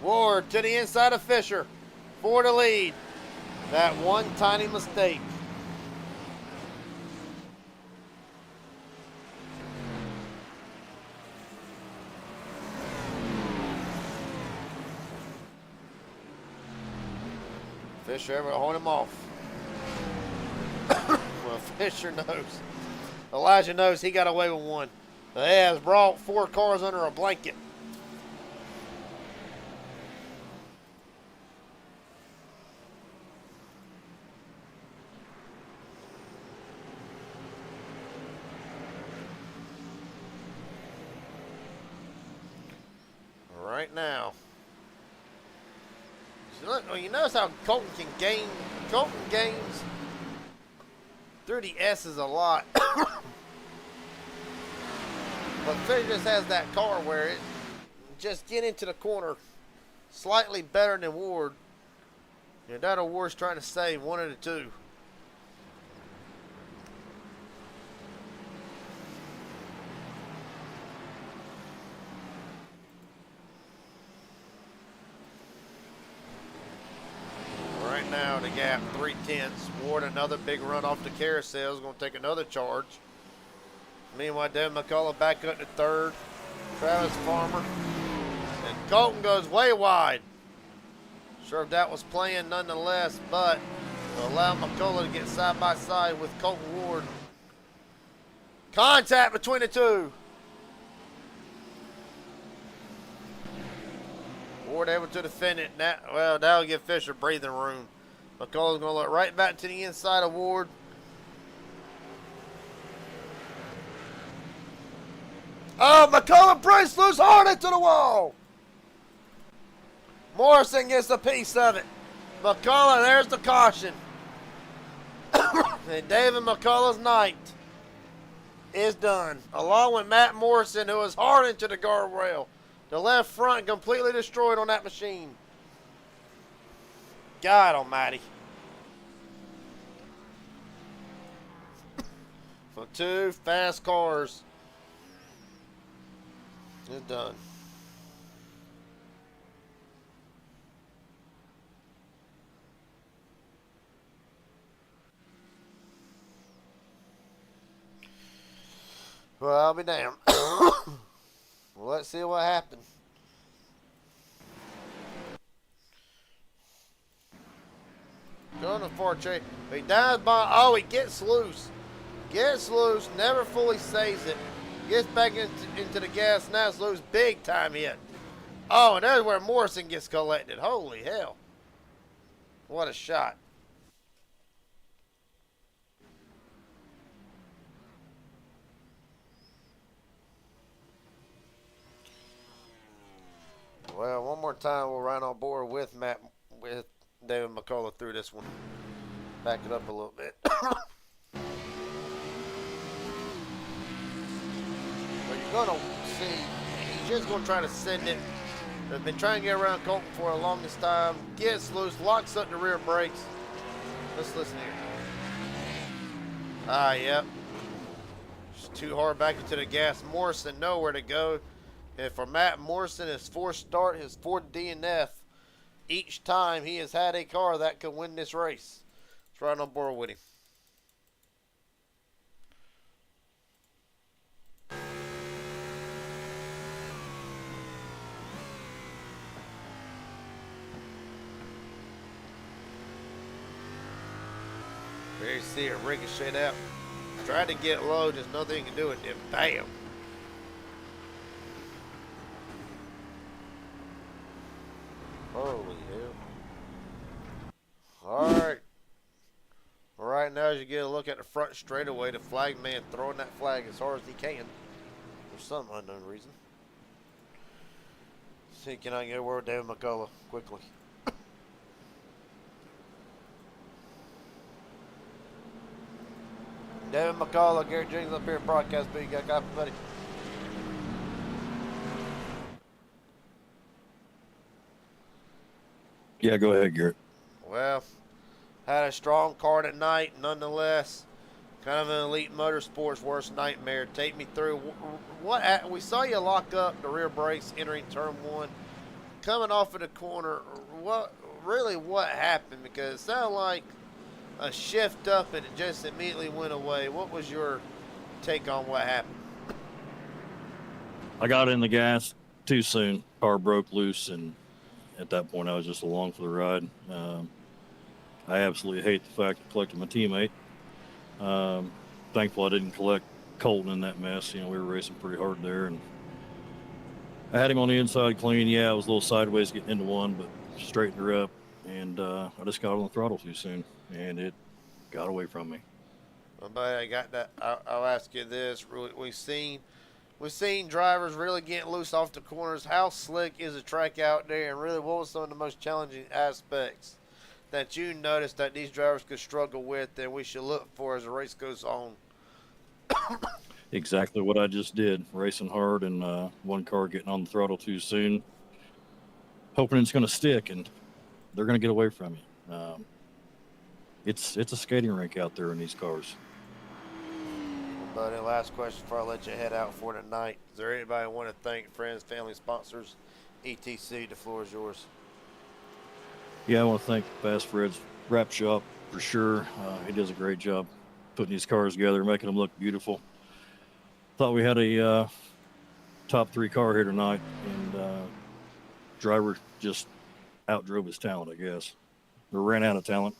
Ward to the inside of Fisher for the lead. That one tiny mistake. Fisher ever hold him off. Well, Fisher knows. Elijah knows he got away with one. He has brought 4 cars under a blanket. Right now. You notice how Colton can gain. Colton gains through the S's a lot. But Fisher just has that car where it just get into the corner slightly better than Ward. And that Ward's trying to save one of the two. Now the gap 3/10. Ward another big run off the carousel is going to take another charge. Meanwhile, Devin McCullough back up to third. Travis Farmer. And Colton goes way wide. Sure if that was planned nonetheless, but to allow McCullough to get side by side with Colton Ward. Contact between the two. Ward able to defend it. Well, that'll give Fisher breathing room. McCullough's going to look right back to the inside of Ward. Oh, McCullough breaks loose hard into the wall. Morrison gets a piece of it. McCullough, there's the caution. And David McCullough's night is done. Along with Matt Morrison, who is hard into the guardrail. The left front completely destroyed on that machine. God almighty. So two fast cars. It's done. Well, I'll be damned. Well, let's see what happens. Going to far trade. He dives by. Oh, he gets loose. Gets loose. Never fully saves it. Gets back into the gas. Now it's loose. Big time hit. Oh, and there's where Morrison gets collected. Holy hell. What a shot. Well, one more time we'll run on board with David McCullough through this one. Back it up a little bit. You're going to see, he's just going to try to send it. They've been trying to get around Colton for the longest time. Gets loose, locks up the rear brakes. Let's listen here. Yep. Just too hard back into the gas. Morrison nowhere to go. And for Matt Morrison, his fourth start, his fourth DNF, each time he has had a car that could win this race. Let's ride on board with him. There you see it ricochet out. Tried to get low, just nothing you can do it. Then bam. Holy hell. Alright. Right now, as you get a look at the front straightaway, the flag man throwing that flag as hard as he can. For some unknown reason. See, can I get a word with David McCullough quickly? David McCullough, Garrett Jenkins up here at broadcast booth. You got a copy, buddy? Yeah, go ahead, Garrett. Well, had a strong car tonight, nonetheless. Kind of an elite motorsports worst nightmare. Take me through what we saw you lock up the rear brakes entering turn one, coming off of the corner. What happened? Because it sounded like a shift up and it just immediately went away. What was your take on what happened? I got in the gas too soon. Car broke loose, and at that point I was just along for the ride. I absolutely hate the fact I collected my teammate. Thankful I didn't collect Colton in that mess. You know, we were racing pretty hard there, and I had him on the inside clean. Yeah, I was a little sideways getting into one, but straightened her up, and I just got on the throttle too soon, and it got away from me. Well, buddy, I got that. I'll ask you this: we've seen drivers really getting loose off the corners. How slick is the track out there, and really, what was some of the most challenging aspects that you noticed that these drivers could struggle with, and we should look for as the race goes on? Exactly what I just did, racing hard, and one car getting on the throttle too soon, hoping it's going to stick, and they're going to get away from you. It's a skating rink out there in these cars. Buddy, last question before I let you head out for tonight. Is there anybody I want to thank, friends, family, sponsors, etc.? The floor is yours. Yeah, I want to thank Fast Fred's Wrap Shop for sure. He does a great job putting these cars together, making them look beautiful. Thought we had a top 3 car here tonight, and driver just outdrove his talent, I guess. Or ran out of talent.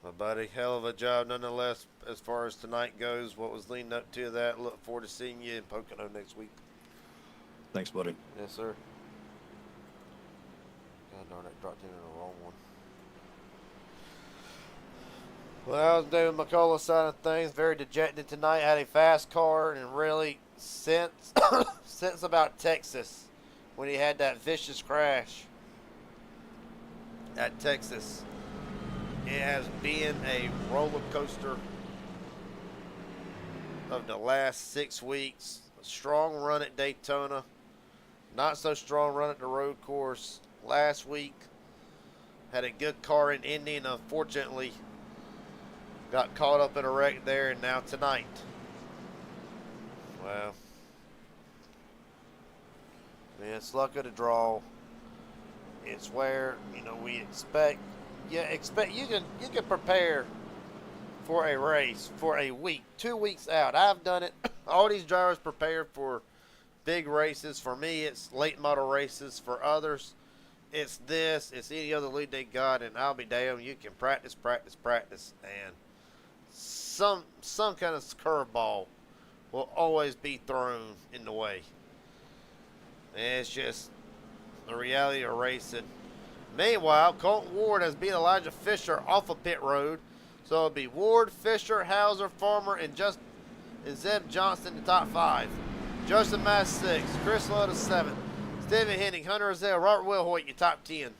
My buddy, hell of a job nonetheless as far as tonight goes. What was leading up to that. Look forward to seeing you in Pocono next week. Thanks, buddy. Yes, sir. God darn it, dropped in the wrong one. Well, I was doing McCullough's side of things, very dejected tonight. Had a fast car, and really since since about Texas, when he had that vicious crash at Texas, it has been a roller coaster of the last 6 weeks. A strong run at Daytona, not so strong run at the road course last week. Had a good car in Indy, and unfortunately got caught up in a wreck there, and now tonight. Well, man, it's luck of the draw. It's where, you know, we expect you can prepare for a race for a week, 2 weeks out. I've done it. All these drivers prepare for big races. For me, it's late model races. For others, it's any other lead they got, and I'll be damned, you can practice, and some kind of curveball will always be thrown in the way. And it's just the reality of racing. Meanwhile, Colton Ward has beat Elijah Fisher off of pit road. So it'll be Ward, Fisher, Hauser, Farmer, and Zeb Johnson in the top 5. Joseph Mass 6, Chris Love 7, Stephen Henning, Hunter Rozelle, Robert Wilhoit, your top 10.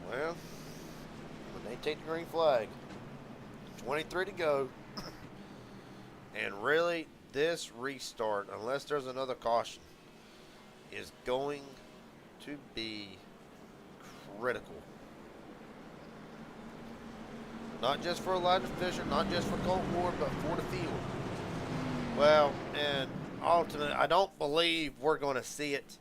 Well, when they take the green flag, 23 to go, and really this restart, unless there's another caution, is going to be critical. Not just for Elijah Fisher, not just for Colton Ward, but for the field. Well, and ultimately, I don't believe we're going to see it.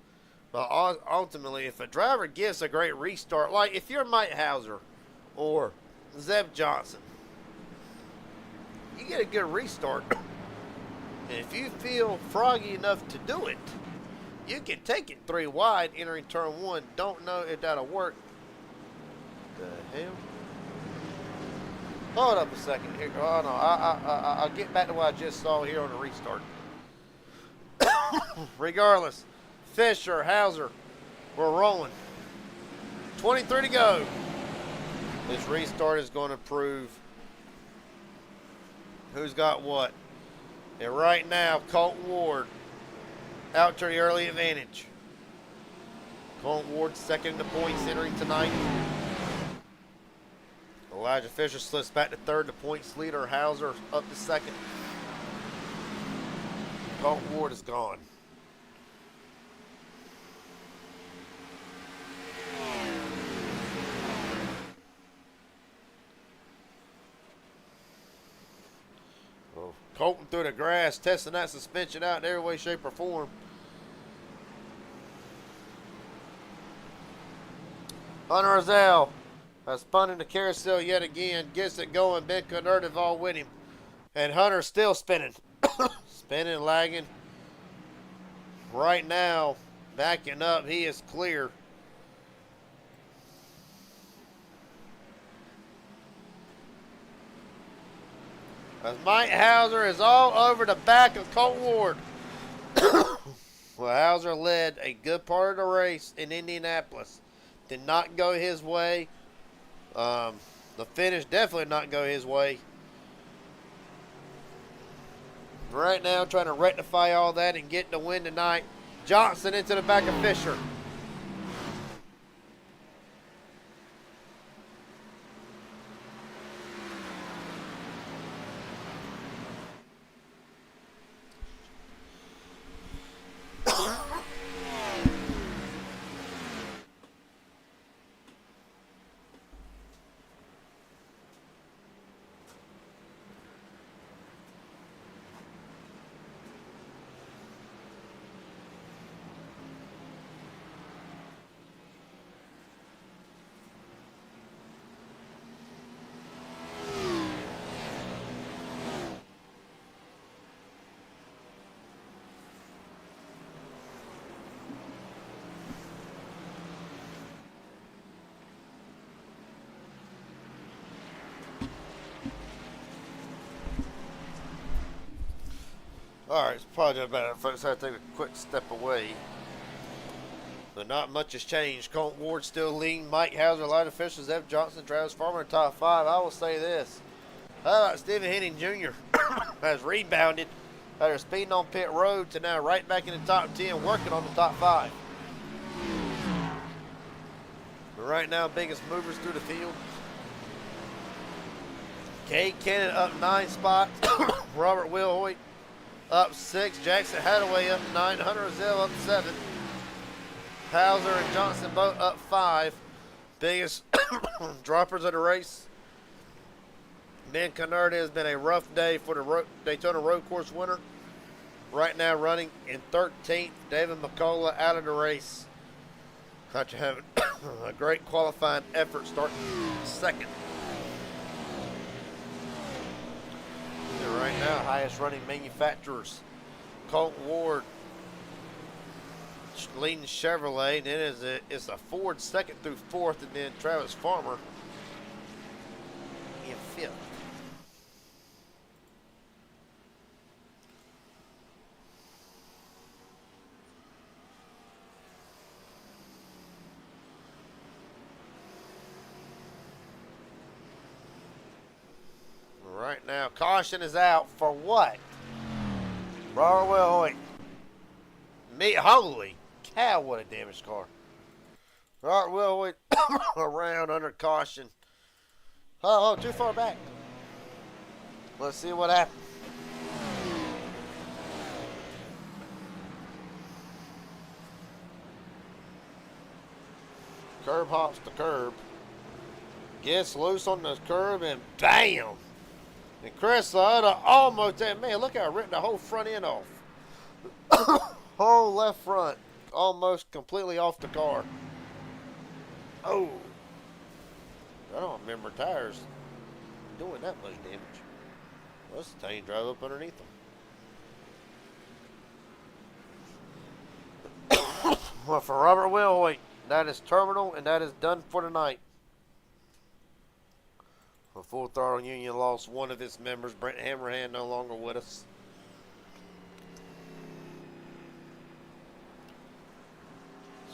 But ultimately, if a driver gives a great restart, like if you're Mike Hauser or Zeb Johnson, you get a good restart. And if you feel froggy enough to do it, you can take it 3 wide entering turn 1. Don't know if that'll work. The hell? Hold up a second here. Oh no, I'll get back to what I just saw here on the restart. Regardless, Fisher, Hauser, we're rolling. 23 to go. This restart is going to prove who's got what. And right now, Colton Ward out to the early advantage. Colton Ward second in the points entering tonight. Elijah Fisher slips back to third. The points leader, Hauser, up to second. Colton Ward is gone. Colton through the grass, testing that suspension out in every way, shape, or form. Hunter Rozelle has spun in the carousel yet again. Gets it going. Ben Connertive all with him. And Hunter's still spinning. Spinning, lagging. Right now, backing up. He is clear. As Mike Hauser is all over the back of Colton Ward. Well, Hauser led a good part of the race in Indianapolis. Did not go his way. The finish definitely not go his way. Right now, trying to rectify all that and get the win tonight. Johnson into the back of Fisher. All right, it's probably better, folks. I have to take a quick step away. But not much has changed. Colton Ward still leading. Mike Hauser, light officials, F. Johnson, Travis Farmer in top 5. I will say this. How about Stephen Henning Jr. has rebounded after speeding on pit road to now right back in the top 10, working on the top 5. But right now, biggest movers through the field. Cade Cannon up 9 spots. Robert Wilhoit up 6. Jackson Hadaway up 9. Hunter Rozelle up 7. Hauser and Johnson both up 5. Biggest droppers of the race. Ben Canard has been a rough day for the Daytona Road Course winner. Right now running in 13th. David McCullough out of the race. After having a great qualifying effort starting second. And right now, highest running manufacturers. Colton Ward leading Chevrolet. Then it's a Ford second through 4th, and then Travis Farmer in 5th. Right now, caution is out for what? Robert Wilhoit. Holy cow, what a damaged car. Robert Wilhoit around under caution. Oh, too far back. Let's see what happens. Curb hops the curb. Gets loose on the curb and bam! And Chris Lauda almost, man, look how I ripped the whole front end off. Whole left front, almost completely off the car. Oh. I don't remember tires doing that much damage. Well, this thing drive up underneath them. Well, for Robert Wilhoit, that is terminal and that is done for tonight. The Full Throttle Union lost one of its members. Brent Hammerhand no longer with us.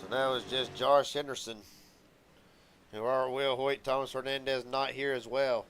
So now it's just Josh Henderson. And Robert Wilhoit, Thomas Hernandez not here as well.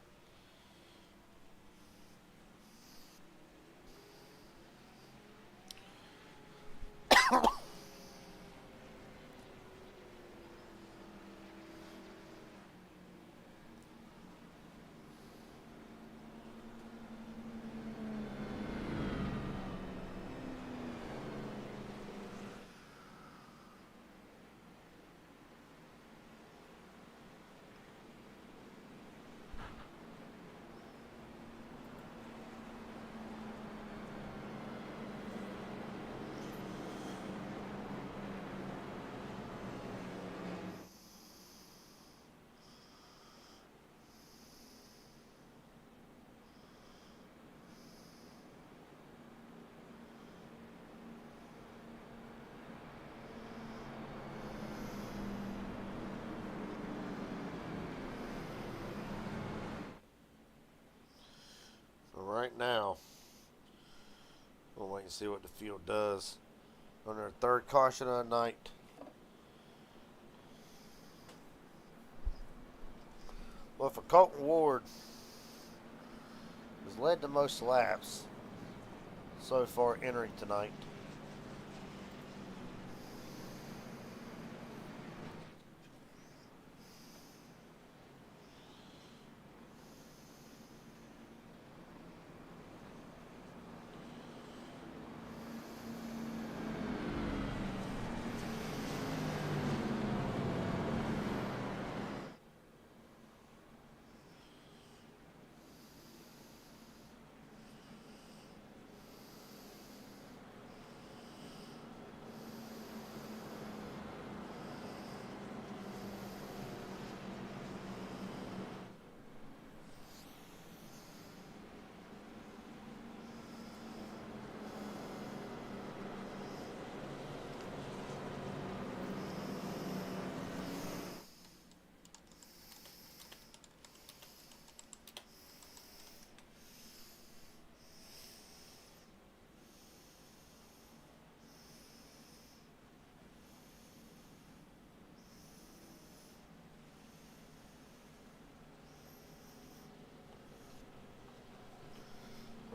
Right now, we'll wait and see what the field does on their third caution of the night. Well, for Colton Ward, has led the most laps, so far entering tonight.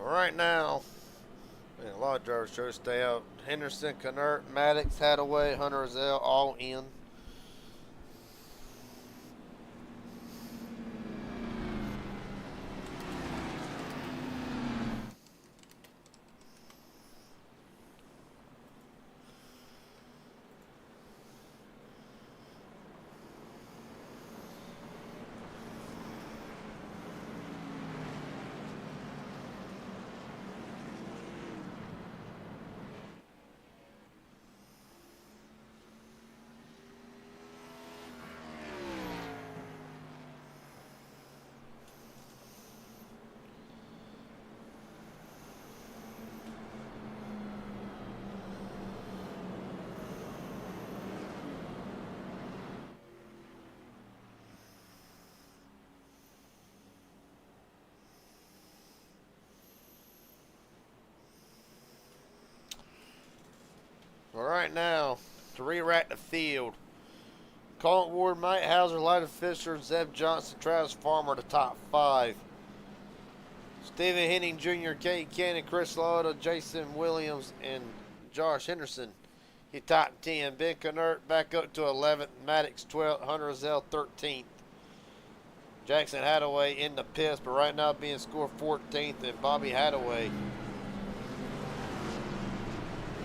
Right now, a lot of drivers try to stay out. Henderson, Canert, Maddox, Hadaway, Hunter Zell, all in. All right, now to re-rack the field. Colin Ward, Mike Hauser, Lyda Fisher, Zeb Johnson, Travis Farmer, the top 5. Stephen Henning Jr., Kate Cannon, Chris Lauda, Jason Williams, and Josh Henderson. He top 10. Ben Canert back up to 11th. Maddox 12th. Hunter Zell 13th. Jackson Hadaway in the pits, but right now being scored 14th, and Bobby Hadaway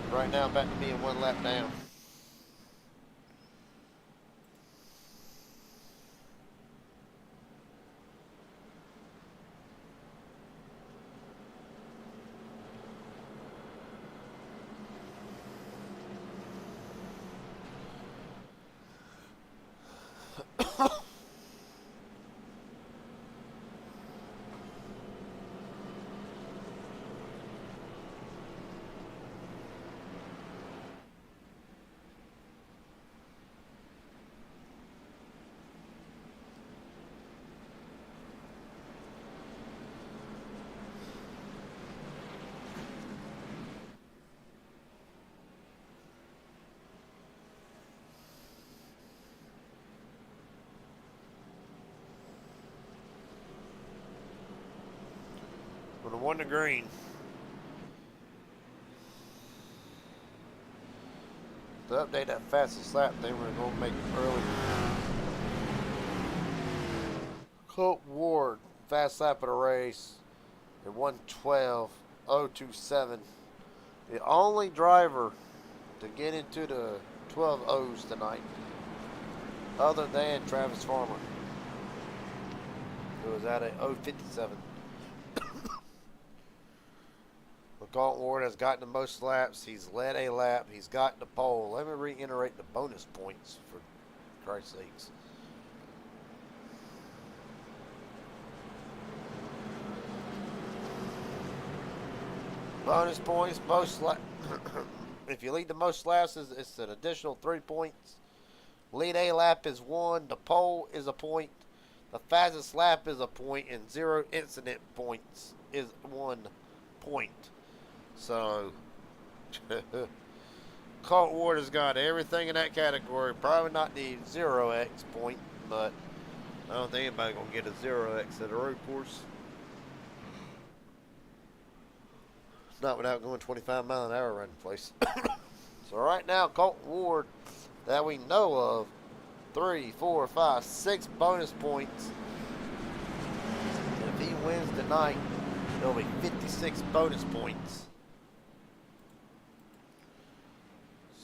right now back to being 1 lap down. For the 1 to green. To update that fastest lap, they were going to make it early. Colt Ward, fast lap of the race at 1:12.027. The only driver to get into the 12 O's tonight, other than Travis Farmer, who was at a 0:57. Colton Ward has gotten the most laps. He's led a lap. He's gotten the pole. Let me reiterate the bonus points, for Christ's sakes. Bonus points, most if you lead the most laps, it's an additional 3 points. Lead a lap is 1. The pole is a point. The fastest lap is a point, and 0 incident points is 1 point. So, Colt Ward has got everything in that category. Probably not the 0x point, but I don't think anybody's going to get a 0x at a road course. Not without going 25-mile-an-hour around the place. So right now, Colton Ward, that we know of, 3, 4, 5, 6 bonus points. And if he wins tonight, it'll be 56 bonus points.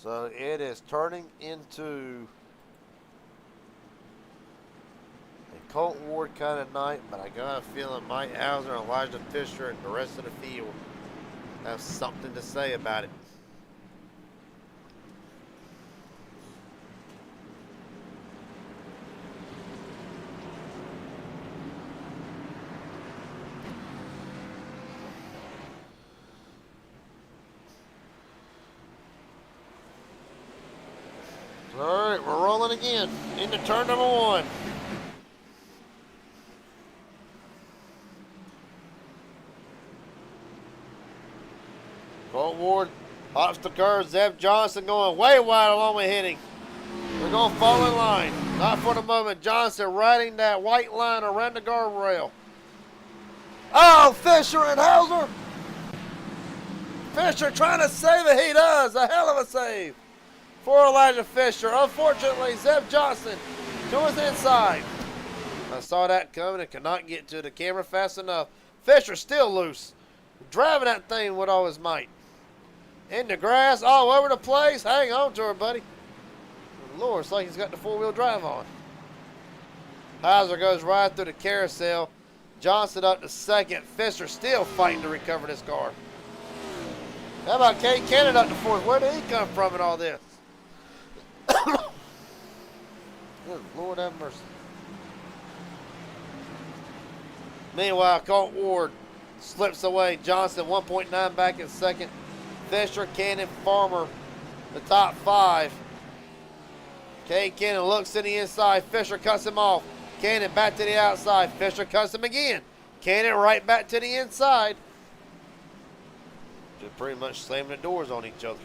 So it is turning into a Colton Ward kind of night, but I got a feeling Mike Hauser, Elijah Fisher, and the rest of the field have something to say about it. All right, we're rolling again into turn number 1. Colt Ward hops the curve. Zeb Johnson going way wide along with hitting. They're going to fall in line. Not for the moment. Johnson riding that white line around the guardrail. Oh, Fisher and Hauser. Fisher trying to save it. He does. A hell of a save for Elijah Fisher. Unfortunately, Zeb Johnson to his inside. I saw that coming and could not get to the camera fast enough. Fisher still loose. Driving that thing with all his might. In the grass, all over the place. Hang on to her, buddy. Lord, it's like he's got the 4-wheel drive on. Hauser goes right through the carousel. Johnson up to second. Fisher still fighting to recover this car. How about Kate Cannon up to fourth? Where did he come from in all this? Good Lord have mercy. Meanwhile, Colt Ward slips away. Johnson 1.9 back in second. Fisher, Cannon, Farmer, the top 5. Kate Cannon looks to the inside. Fisher cuts him off. Cannon back to the outside. Fisher cuts him again. Cannon right back to the inside. Just pretty much slamming the doors on each other.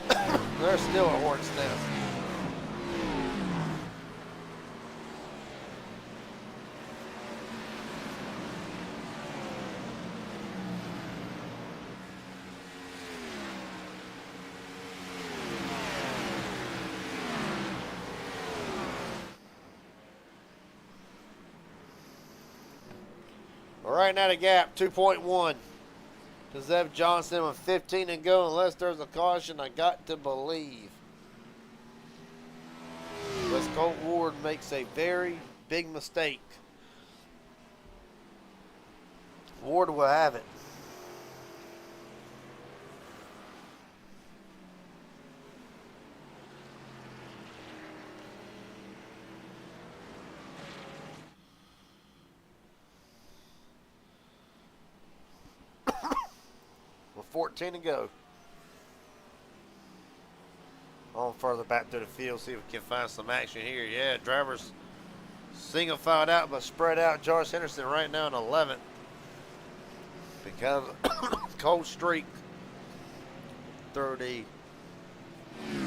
They're still a hornet's nest. Right now the gap, 2.1 to Zeb Johnson with 15 to go unless there's a caution, I got to believe. Unless Colt Ward makes a very big mistake. Ward will have it. With 14 to go. On further back to the field, see if we can find some action here. Yeah, drivers single filed out but spread out. Josh Henderson right now in 11th. Because of cold streak through the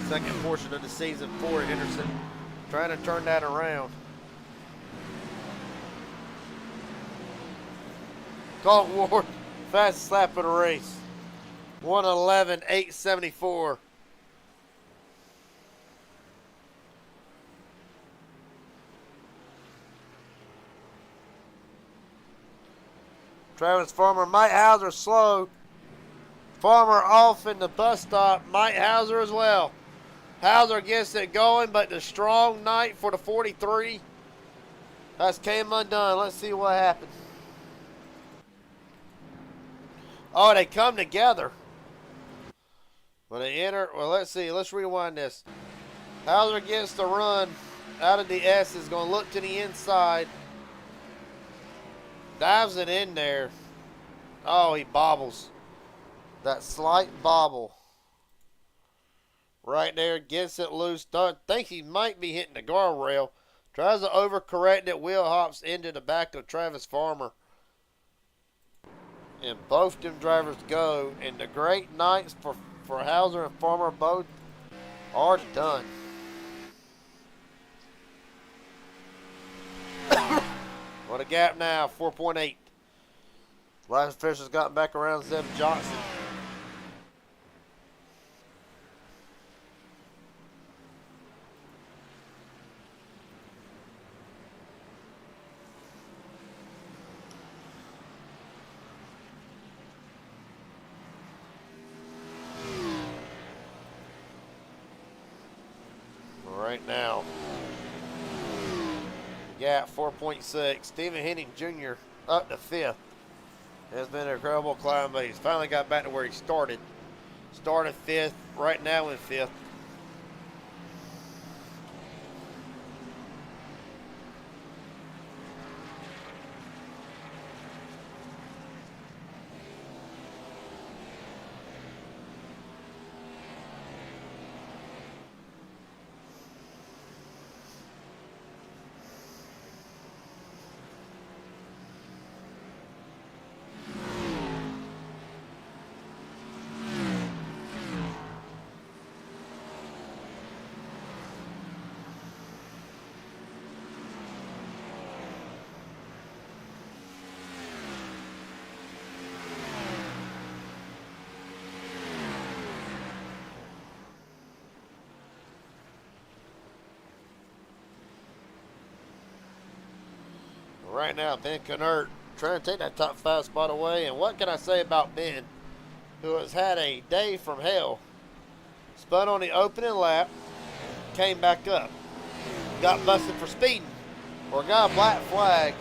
second portion of the season for Henderson. Trying to turn that around. Colt Ward, fastest lap of the race. 1:11.874. Travis Farmer, Mike Hauser slow. Farmer off in the bus stop. Mike Hauser as well. Hauser gets it going, but the strong night for the 43 has came undone. Let's see what happens. Oh, they come together. Well, they enter. Well, let's see. Let's rewind this. Hauser gets the run out of the S. Is going to look to the inside. Dives it in there. Oh, he bobbles. That slight bobble. Right there. Gets it loose. Don't think he might be hitting the guardrail. Tries to overcorrect it. Wheel hops into the back of Travis Farmer. And both them drivers go. And the great nights for Hauser and Farmer both are done. What a gap now, 4.8. Last official's gotten back around Zeb Johnson. Right now, gap 4.6. Stephen Henning Jr. up to 5th. Has been an incredible climb, but he's finally got back to where he started. Started 5th, right now in 5th. Right now, Ben Knert trying to take that top 5 spot away. And what can I say about Ben, who has had a day from hell? Spun on the opening lap, came back up, got busted for speeding, or got a black flag.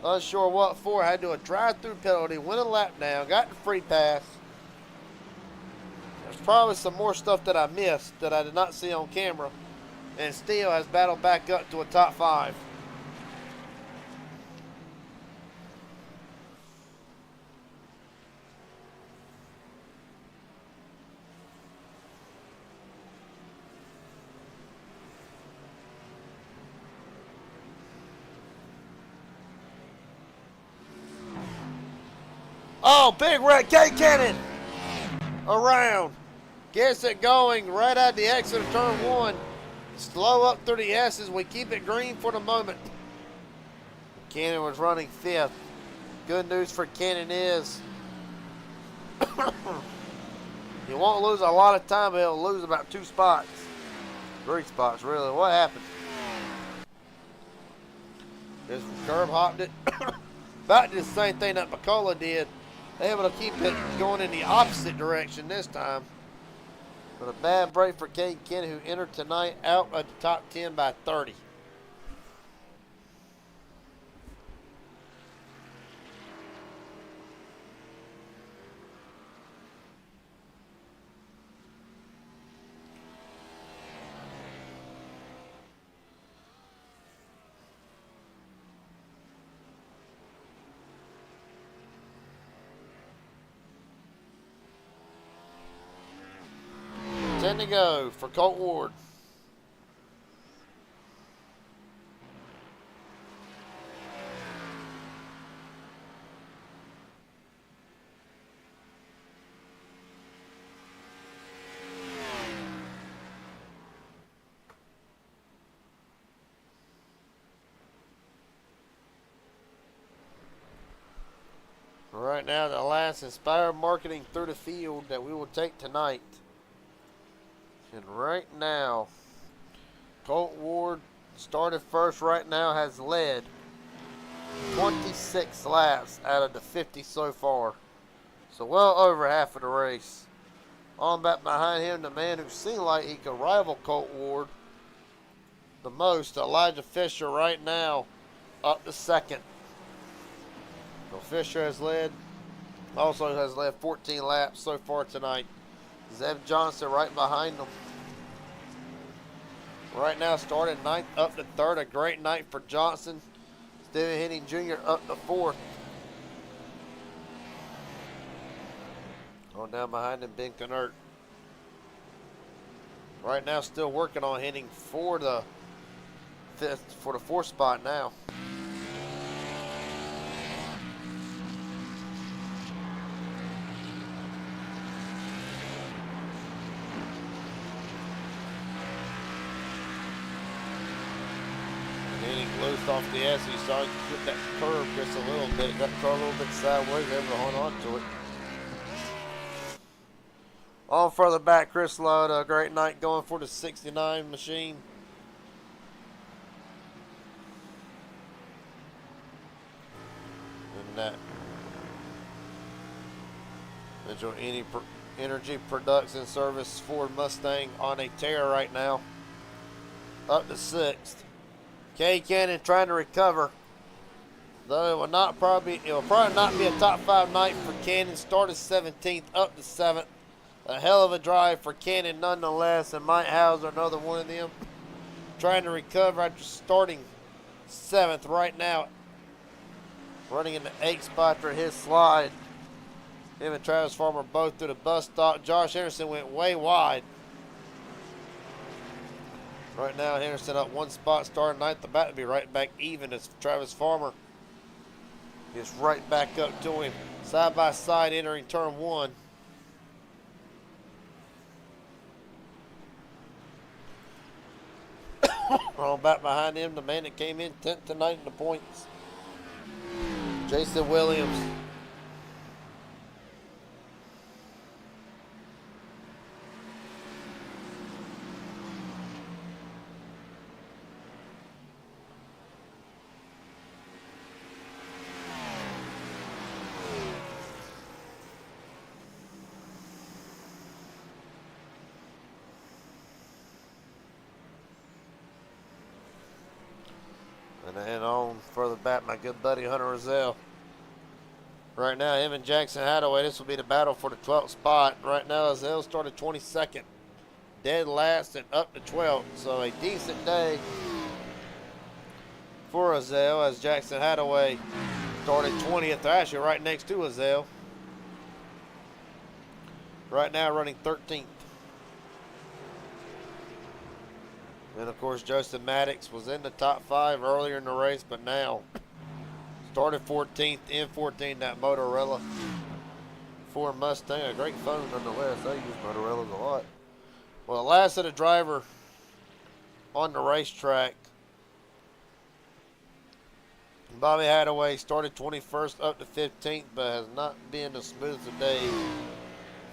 Unsure what for, had to do a drive-through penalty, went a lap down, got the free pass. There's probably some more stuff that I missed that I did not see on camera, and still has battled back up to a top 5. Oh, big red K cannon around. Gets it going right at the exit of turn 1. Slow up through the S's. We keep it green for the moment. Cannon was running 5th. Good news for Cannon is he won't lose a lot of time, but he'll lose about 2 spots. 3 spots, really. What happened? Just curb hopped it. About the same thing that McCullough did. Able to keep it going in the opposite direction this time. But a bad break for Cade Kenny, who entered tonight out of the top 10 by 30. To go for Colt Ward. Right now, the last Inspired Marketing through the field that we will take tonight. And right now, Colt Ward started first right now, has led 26 laps out of the 50 so far. So well over half of the race. On back behind him, the man who seemed like he could rival Colt Ward the most, Elijah Fisher, right now up to 2nd. So Fisher has led 14 laps so far tonight. Zeb Johnson right behind him. Right now starting 9th up to 3rd. A great night for Johnson. Stephen Henning Jr. up to 4th. On down behind him, Ben Knert. Right now still working on Henning for the 4th spot now. Henning loose off the S. You saw him flip that curve just a little bit. Got the car a little bit sideways, able to hold on to it. On further back, Chris Lode, a great night going for the 69 machine. And that Mitchell Energy Production Service Ford Mustang on a tear right now. Up to 6th. Kay Cannon trying to recover. Though it will probably not be a top 5 night for Cannon. Started 17th, up to 7th. A hell of a drive for Cannon nonetheless, and Mike Hauser, another one of them, trying to recover after starting 7th right now. Running in the 8th spot for his slide. Him and Travis Farmer both through the bus stop. Josh Henderson went way wide. Right now, Henderson up 1 spot, starting 9th. About to be right back even as Travis Farmer gets right back up to him. Side by side entering turn 1. On back behind him, the man that came in 10th tonight in the points, Jason Williams. And then on further back, my good buddy Hunter Rozelle. Right now, him and Jackson Hadaway, this will be the battle for the 12th spot. Right now, Rozelle started 22nd. Dead last and up to 12th. So a decent day for Rozelle as Jackson Hadaway started 20th. They're actually right next to Rozelle. Right now, running 13th. And of course, Joseph Maddox was in the top 5 earlier in the race, but now started 14th in 14, that Motorola Ford Mustang. A great phone nonetheless. I use Motorola's a lot. Well, the last of the driver on the racetrack, Bobby Hadaway, started 21st up to 15th, but has not been the smoothest of days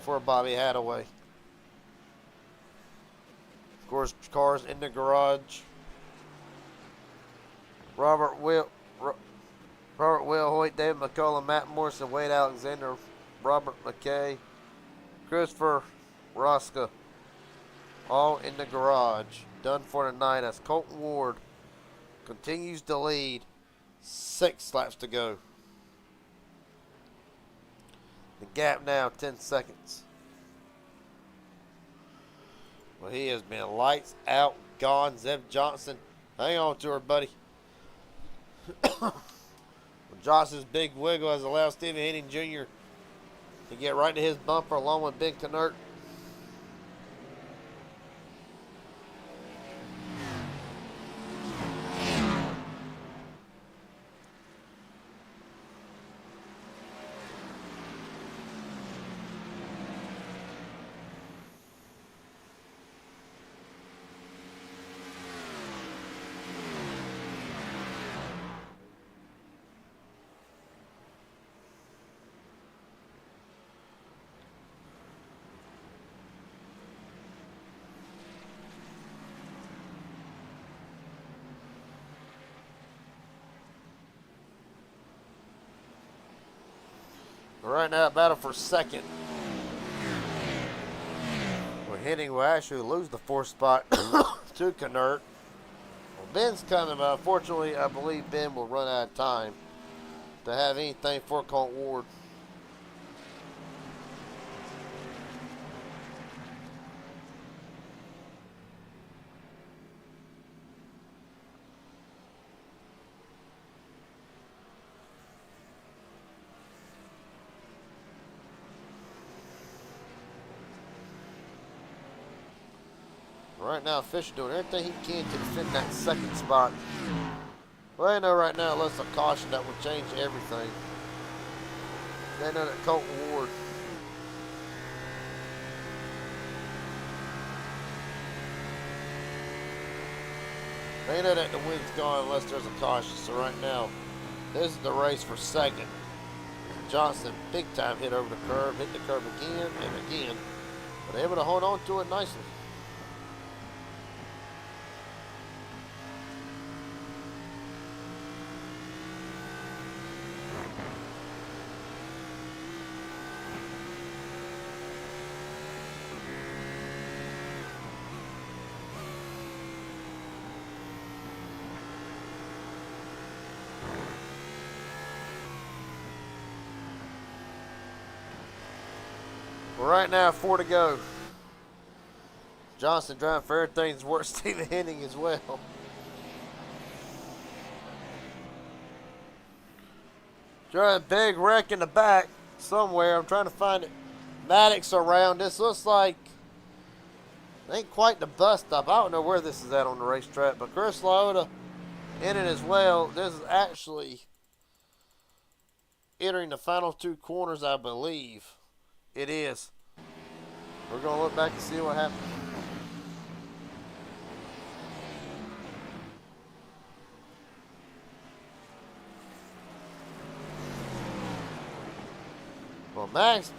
for Bobby Hadaway. Of course, cars in the garage. Robert Will Hoyt, David McCullough, Matt Morrison, Wade Alexander, Robert McKay, Christopher Rosca, all in the garage. Done for the night as Colton Ward continues to lead. 6 laps to go. The gap now 10 seconds. Well, he has been lights out, gone. Zeb Johnson, hang on to her, buddy. Johnson's big wiggle has allowed Stephen Henning Jr. to get right to his bumper along with Ben Knert. Right now, battle for second. We're Henning will actually lose the 4th spot to Knert. Well, Ben's coming, but unfortunately, I believe Ben will run out of time to have anything for Colton Ward. Right now, Fisher doing everything he can to defend that 2nd spot. Well, I know right now, unless a caution that will change everything. They know that Colton Ward They know that the wind's gone unless there's a caution. So right now, this is the race for second. Johnson, big time hit over the curb, hit the curb again and again, but able to hold on to it nicely. Right now, 4 to go. Johnson driving for everything's worth Stephen Henning as well. Driving big wreck in the back somewhere. I'm trying to find it. Maddox around. This looks like ain't quite the bus stop. I don't know where this is at on the racetrack, but Chris Liotta in it as well. This is actually entering the final 2 corners, I believe. It is. We're going to look back and see what happened. Well,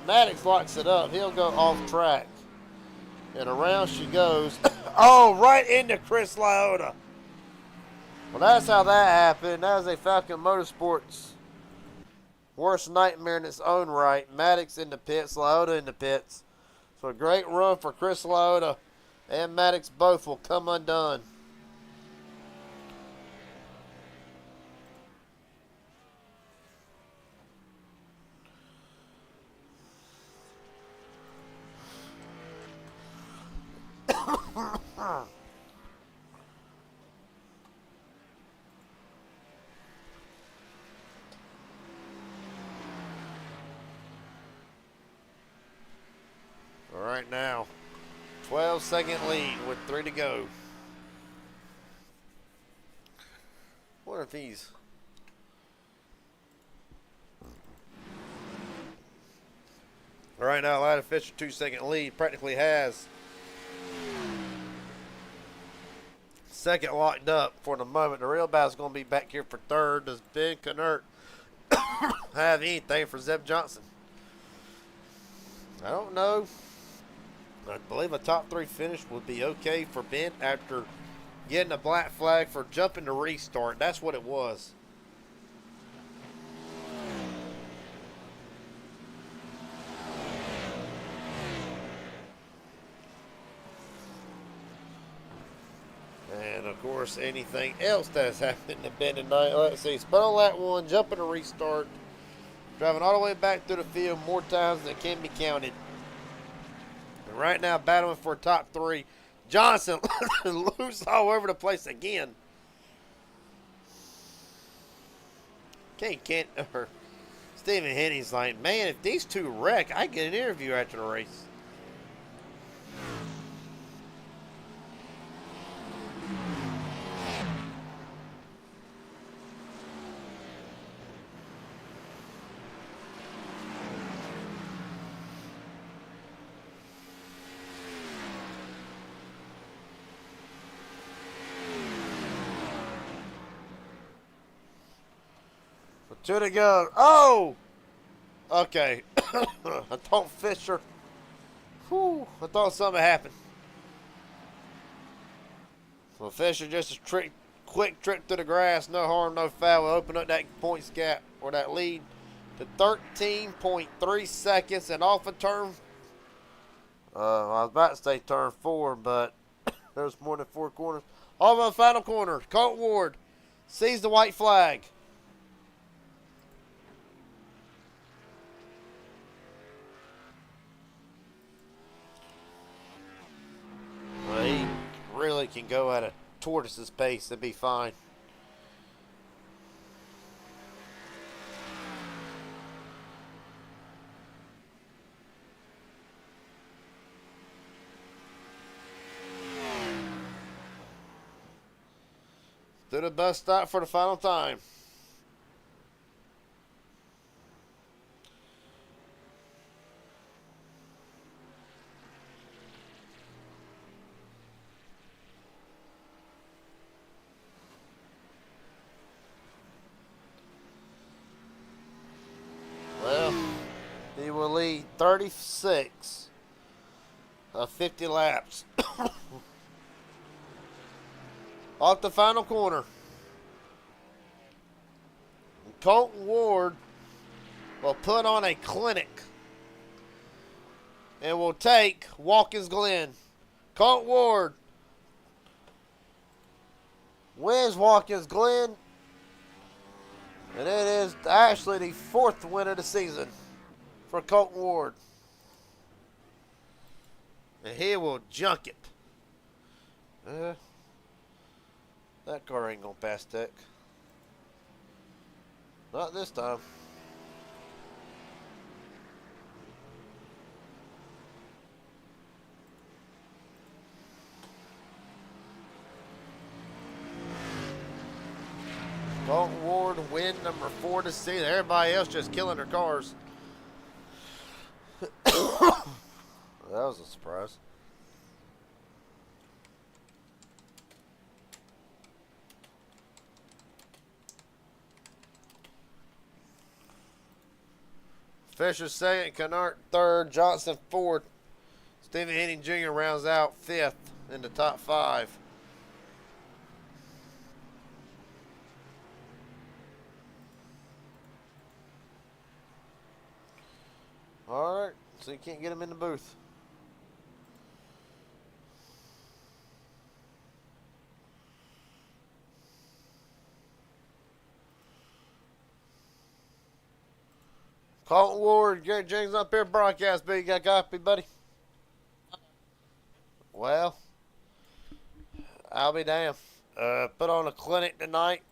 Maddox locks it up. He'll go off track. And around she goes. Oh, right into Chris Liotta. Well, that's how that happened. That was a Falcon Motorsports worst nightmare in its own right. Maddox in the pits, Liotta in the pits. So a great run for Chris Liotta and Maddox both will come undone. Right now, 12-second lead with 3 to go. What if he's... Right now, Lionel Fisher 2-second lead practically has second locked up for the moment. The real battle's going to be back here for third. Does Ben Knert have anything for Zeb Johnson? I don't know. I believe a top 3 finish would be okay for Ben after getting a black flag for jumping to restart. That's what it was. And of course, anything else that has happened to Ben tonight. Let's see. Spun on lap 1, jumping to restart. Driving all the way back through the field more times than can be counted. Right now, battling for top 3. Johnson loose all over the place again. Can't. Stephen Henney's like, man, if these two wreck, I get an interview after the race. Two to go. Oh! Okay. I thought Fisher. Whew. I thought something happened. So Fisher just a quick trip through the grass. No harm, no foul. Will open up that points gap or that lead to 13.3 seconds and off of turn. I was about to say turn 4, but there's more than 4 corners. Off of the final corner. Colt Ward sees the white flag. Well, he really can go at a tortoise's pace and be fine. Through the bus stop for the final time. 36 of 50 laps. Off the final corner. Colton Ward will put on a clinic and will take Watkins Glen. Colton Ward wins Watkins Glen, and it is actually the 4th win of the season for Colton Ward. And he will junk it. That car ain't gonna pass tech. Not this time. Colton Ward win number 4 to season. Everybody else just killing their cars. That was a surprise. Fisher second, Kennard third, Johnson fourth. Stephen Henning Jr. rounds out 5th in the top 5. All right, so you can't get him in the booth. Colton Ward, Garrett Jenkins up here, broadcast. But you got a copy, buddy? Well, I'll be damned. Put on a clinic tonight.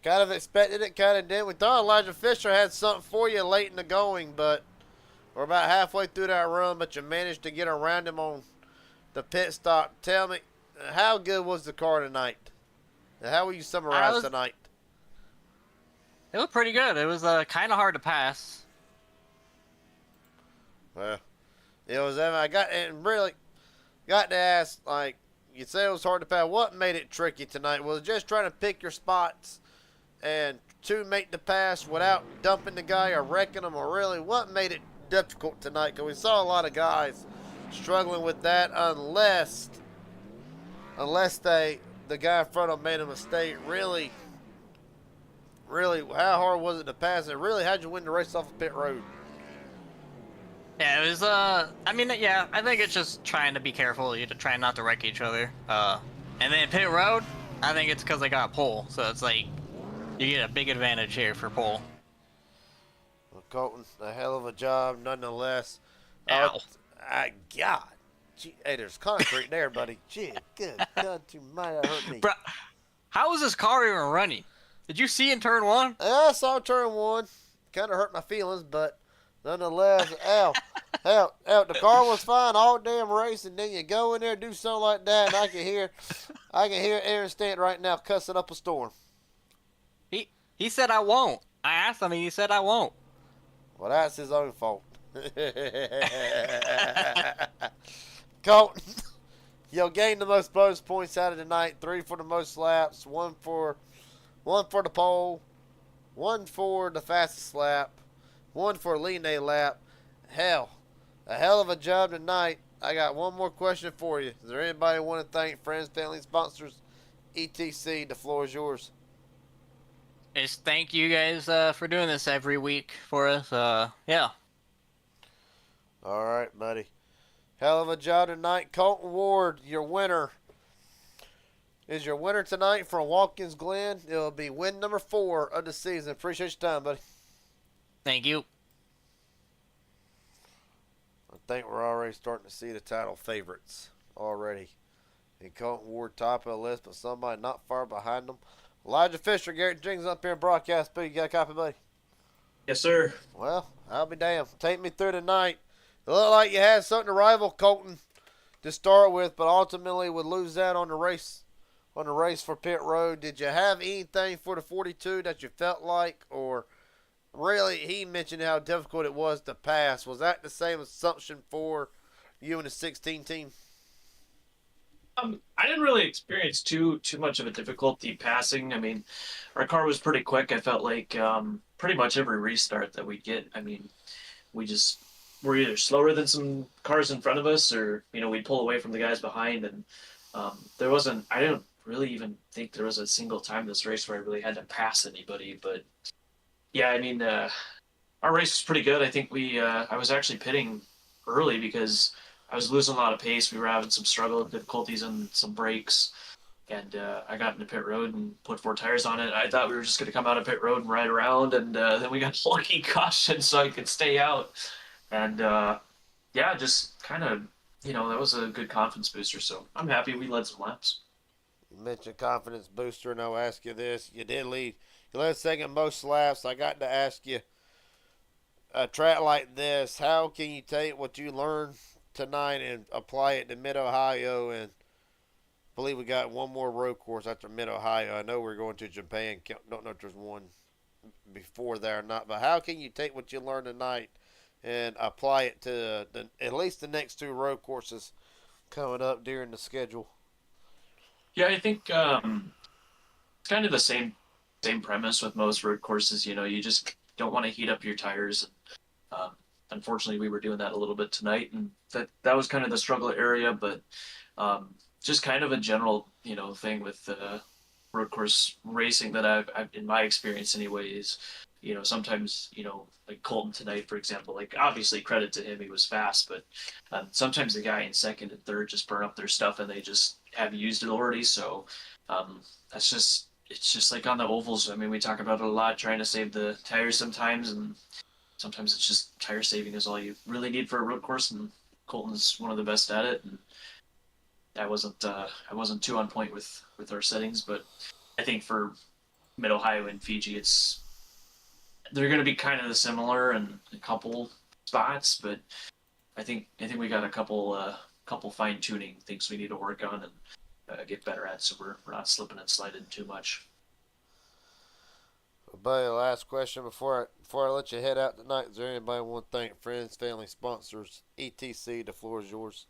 Kind of expected it, kind of didn't. We thought Elijah Fisher had something for you late in the going, but we're about halfway through that run, but you managed to get around him on the pit stop. Tell me, how good was the car tonight? And how will you summarize tonight? It was pretty good. It was kind of hard to pass. Well, it was. I got and really got to ask. Like you say, it was hard to pass. What made it tricky tonight? Was it just trying to pick your spots and to make the pass without dumping the guy or wrecking him, or really what made it difficult tonight? Because we saw a lot of guys struggling with that, unless the guy in front of them made a mistake. Really, how hard was it to pass? And really, how'd you win the race off of pit road? Yeah, it was, I mean, yeah, I think it's just trying to be careful. You're trying not to wreck each other. And then pit road, I think it's because I got pole. So it's like, you get a big advantage here for pole. Well, Colton, a hell of a job, nonetheless. Ow. God. Gee, hey, there's concrete there, buddy. Gee, good God, you might have hurt me. Bro, how was this car even running? Did you see in turn 1? I saw turn 1. Kind of hurt my feelings, but nonetheless, ow. The car was fine all damn race, and then you go in there and do something like that, and I can hear Aaron Stanton right now cussing up a storm. He said I won't. I asked him, and he said I won't. Well, that's his own fault. Colton, you'll gain the most bonus points out of the night. 3 for the most laps, 1 for the pole, 1 for the fastest lap, 1 for leading a lap. Hell, a hell of a job tonight. I got one more question for you. Is there anybody want to thank friends, family, sponsors, etc.? The floor is yours. Just thank you guys for doing this every week for us. Yeah. All right, buddy. Hell of a job tonight. Colton Ward, your winner. Is your winner tonight from Watkins Glen. It'll be win number 4 of the season. Appreciate your time, buddy. Thank you. I think we're already starting to see the title favorites already. And Colton Ward top of the list, but somebody not far behind them. Elijah Fisher, Garrett Jenkins up here in broadcast. But you got a copy, buddy? Yes, sir. Well, I'll be damned. Take me through tonight. It looked like you had something to rival Colton to start with, but ultimately would lose that on the race for pit road. Did you have anything for the 42 that you felt like, or really he mentioned how difficult it was to pass? Was that the same assumption for you and the 16 team? I didn't really experience too much of a difficulty passing. I mean, our car was pretty quick. I felt like pretty much every restart that we'd get, I mean, we just were either slower than some cars in front of us, or we'd pull away from the guys behind, and there wasn't. I didn't really even think there was a single time this race where I really had to pass anybody. But yeah, I mean, our race was pretty good. I think I was actually pitting early because I was losing a lot of pace. We were having some struggle difficulties and some brakes. And I got into pit road and put 4 tires on it. I thought we were just going to come out of pit road and ride around, and then we got lucky caution so I could stay out. And yeah, just kind of, that was a good confidence booster. So I'm happy we led some laps. You mentioned confidence booster, and I'll ask you this. You did lead. You led second most laps. I got to ask you, a track like this, how can you take what you learned tonight and apply it to Mid-Ohio? And I believe we got one more road course after Mid-Ohio. I know we're going to Japan. Don't know if there's one before there or not. But how can you take what you learned tonight and apply it to at least the next 2 road courses coming up during the schedule? Yeah, I think it's kind of the same premise with most road courses. You just don't want to heat up your tires. Unfortunately, we were doing that a little bit tonight, and that was kind of the struggle area. But just kind of a general, thing with road course racing that I've in my experience anyways, sometimes, like Colton tonight, for example, like obviously credit to him, he was fast, but sometimes the guy in second and third just burn up their stuff and they just have used it already. So it's just like on the ovals. I mean, we talk about it a lot, trying to save the tires sometimes, and sometimes it's just tire saving is all you really need for a road course, and Colton's one of the best at it. And I wasn't too on point with our settings, but I think for Mid-Ohio and Fiji, they're going to be kind of similar in a couple spots, but I think we got a couple fine tuning things we need to work on and get better at, so we're not slipping and sliding too much. Buddy, last question before I let you head out tonight. Is there anybody want to thank? Friends, family, sponsors, etc. The floor is yours.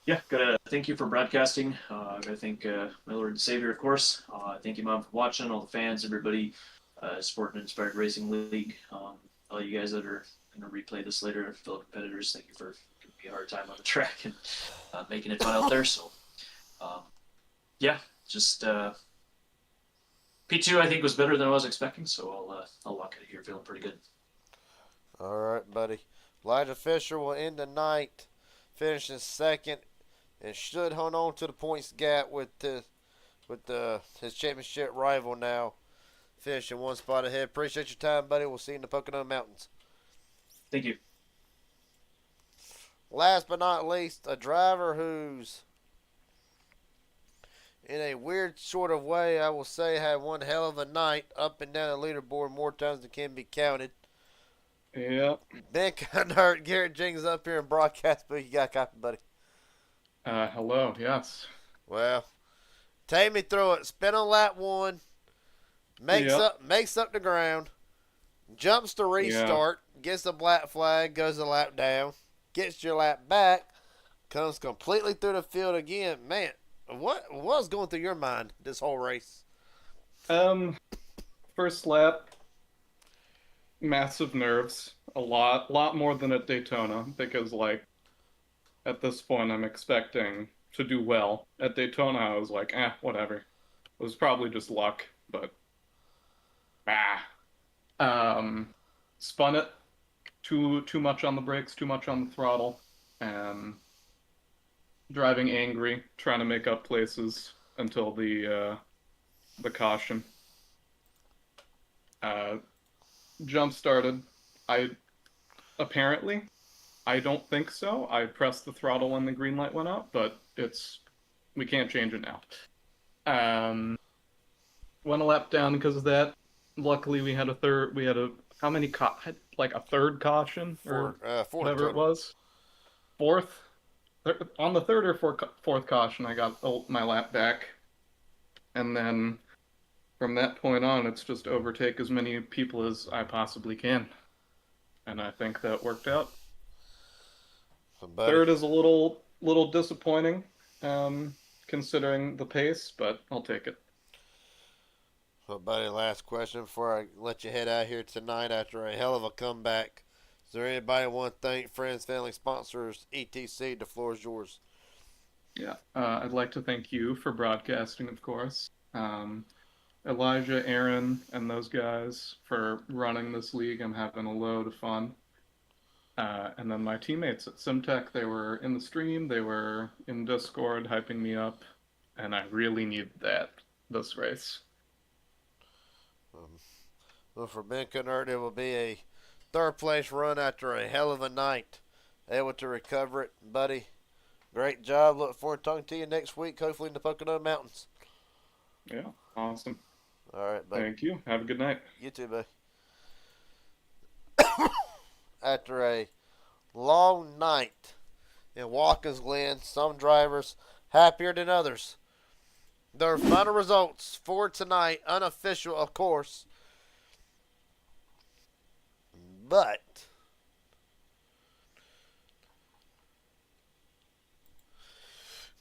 Yeah, gotta thank you for broadcasting. Gotta thank my Lord and Savior, of course. Thank you, Mom, for watching, all the fans, everybody, Sport and Inspired Racing League, all you guys that are going to replay this later, fellow competitors, thank you for giving me a hard time on the track and making it fun out there. So, yeah, just P2 I think was better than I was expecting, so I'll walk out of here feeling pretty good. All right, buddy. Elijah Fisher will end the night finishing second and should hold on to the points gap with his championship rival now finishing 1 spot ahead. Appreciate your time, buddy. We'll see you in the Pocono Mountains. Thank you. Last but not least, a driver who's in a weird sort of way, I will say, had one hell of a night up and down the leaderboard more times than can be counted. Yep. Ben Hurt, Garrett Jenkins up here in broadcast, but you got a copy, buddy. Hello, yes. Well, take me through it. Spin on lap 1, makes up the ground, jumps to restart, gets the black flag, goes the lap down, gets your lap back, comes completely through the field again. Man, what was going through your mind this whole race? First lap, massive nerves, a lot more than at Daytona, because like at this point I'm expecting to do well. At Daytona I was like, whatever. It was probably just luck, but spun it too much on the brakes, too much on the throttle, and driving angry, trying to make up places until the caution. Jump started. I don't think so. I pressed the throttle when the green light went up, but we can't change it now. Went a lap down because of that. Luckily, we had a third caution or whatever it was. Fourth. On the third or fourth caution, I got my lap back, and then from that point on, it's just overtake as many people as I possibly can, and I think that worked out. Third is a little disappointing, considering the pace, but I'll take it. Well, buddy, last question before I let you head out here tonight after a hell of a comeback. Is there anybody want to thank, friends, family, sponsors, etc.? The floor is yours. Yeah, I'd like to thank you for broadcasting, of course. Elijah, Aaron, and those guys for running this league. I'm having a load of fun. And then my teammates at Simtech, they were in the stream, they were in Discord hyping me up, and I really needed that this race. Well, for Ben Kennard, it will be a third place run after a hell of a night. Able to recover it, buddy. Great job. Look forward to talking to you next week, hopefully in the Pocono Mountains. Yeah, awesome. All right, buddy. Thank you. Have a good night. You too, buddy. After a long night in Watkins Glen, some drivers happier than others. Their final results for tonight, unofficial, of course. But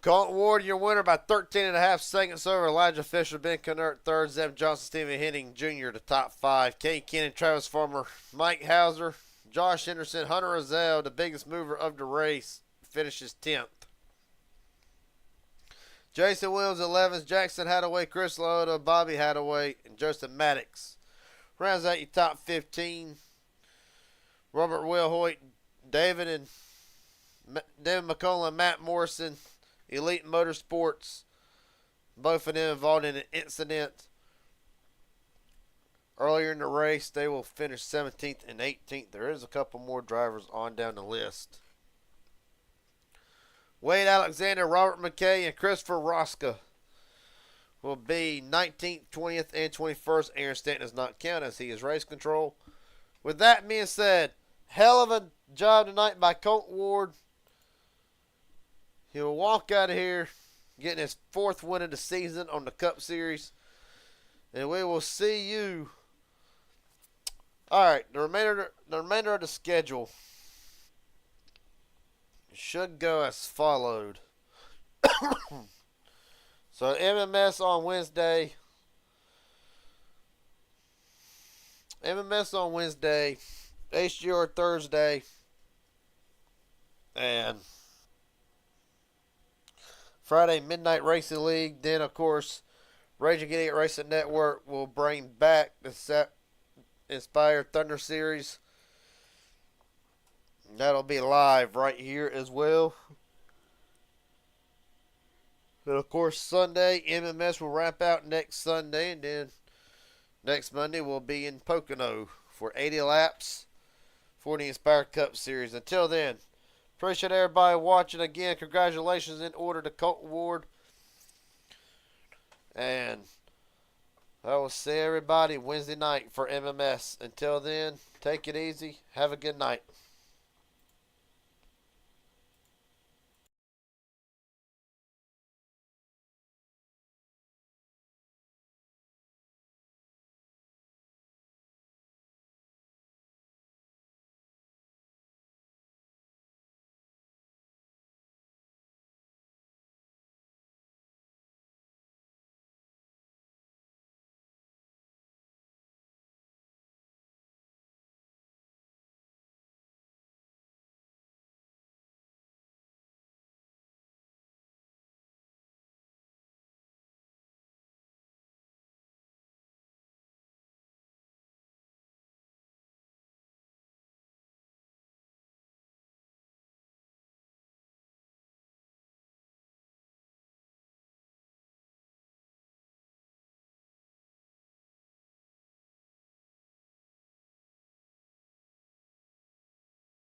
Colton Ward, your winner by 13.5 seconds over Elijah Fisher, Ben Kennard, third, Zeb Johnson, Stephen Henning Jr., the top five. Kay Kennan, Travis Farmer, Mike Hauser, Josh Henderson, Hunter Rozelle, the biggest mover of the race, finishes 10th. Jason Williams, 11th, Jackson Hadaway, Chris Lota, Bobby Hadaway, and Joseph Maddox. Rounds out your top 15. Robert Will Hoyt, David McCullough, Matt Morrison, Elite Motorsports, both of them involved in an incident earlier in the race. They will finish 17th and 18th. There is a couple more drivers on down the list. Wade Alexander, Robert McKay, and Christopher Rosca will be 19th, 20th, and 21st. Aaron Stanton does not count as he is race control. With that being said, hell of a job tonight by Colton Ward. He'll walk out of here getting his 4th win of the season on the Cup Series. And we will see you. All right, the remainder of the schedule should go as followed. So MMS on Wednesday. HGR Thursday. And Friday, Midnight Racing League. Then, of course, Raging Idiot Racing Network will bring back the Inspired Thunder Series. That'll be live right here as well. And, of course, Sunday, MMS will wrap out next Sunday. And then next Monday, we'll be in Pocono for 80 laps for the Inspired Cup Series. Until then, appreciate everybody watching. Again, congratulations in order to Colton Ward. And I will see everybody Wednesday night for MMS. Until then, take it easy. Have a good night.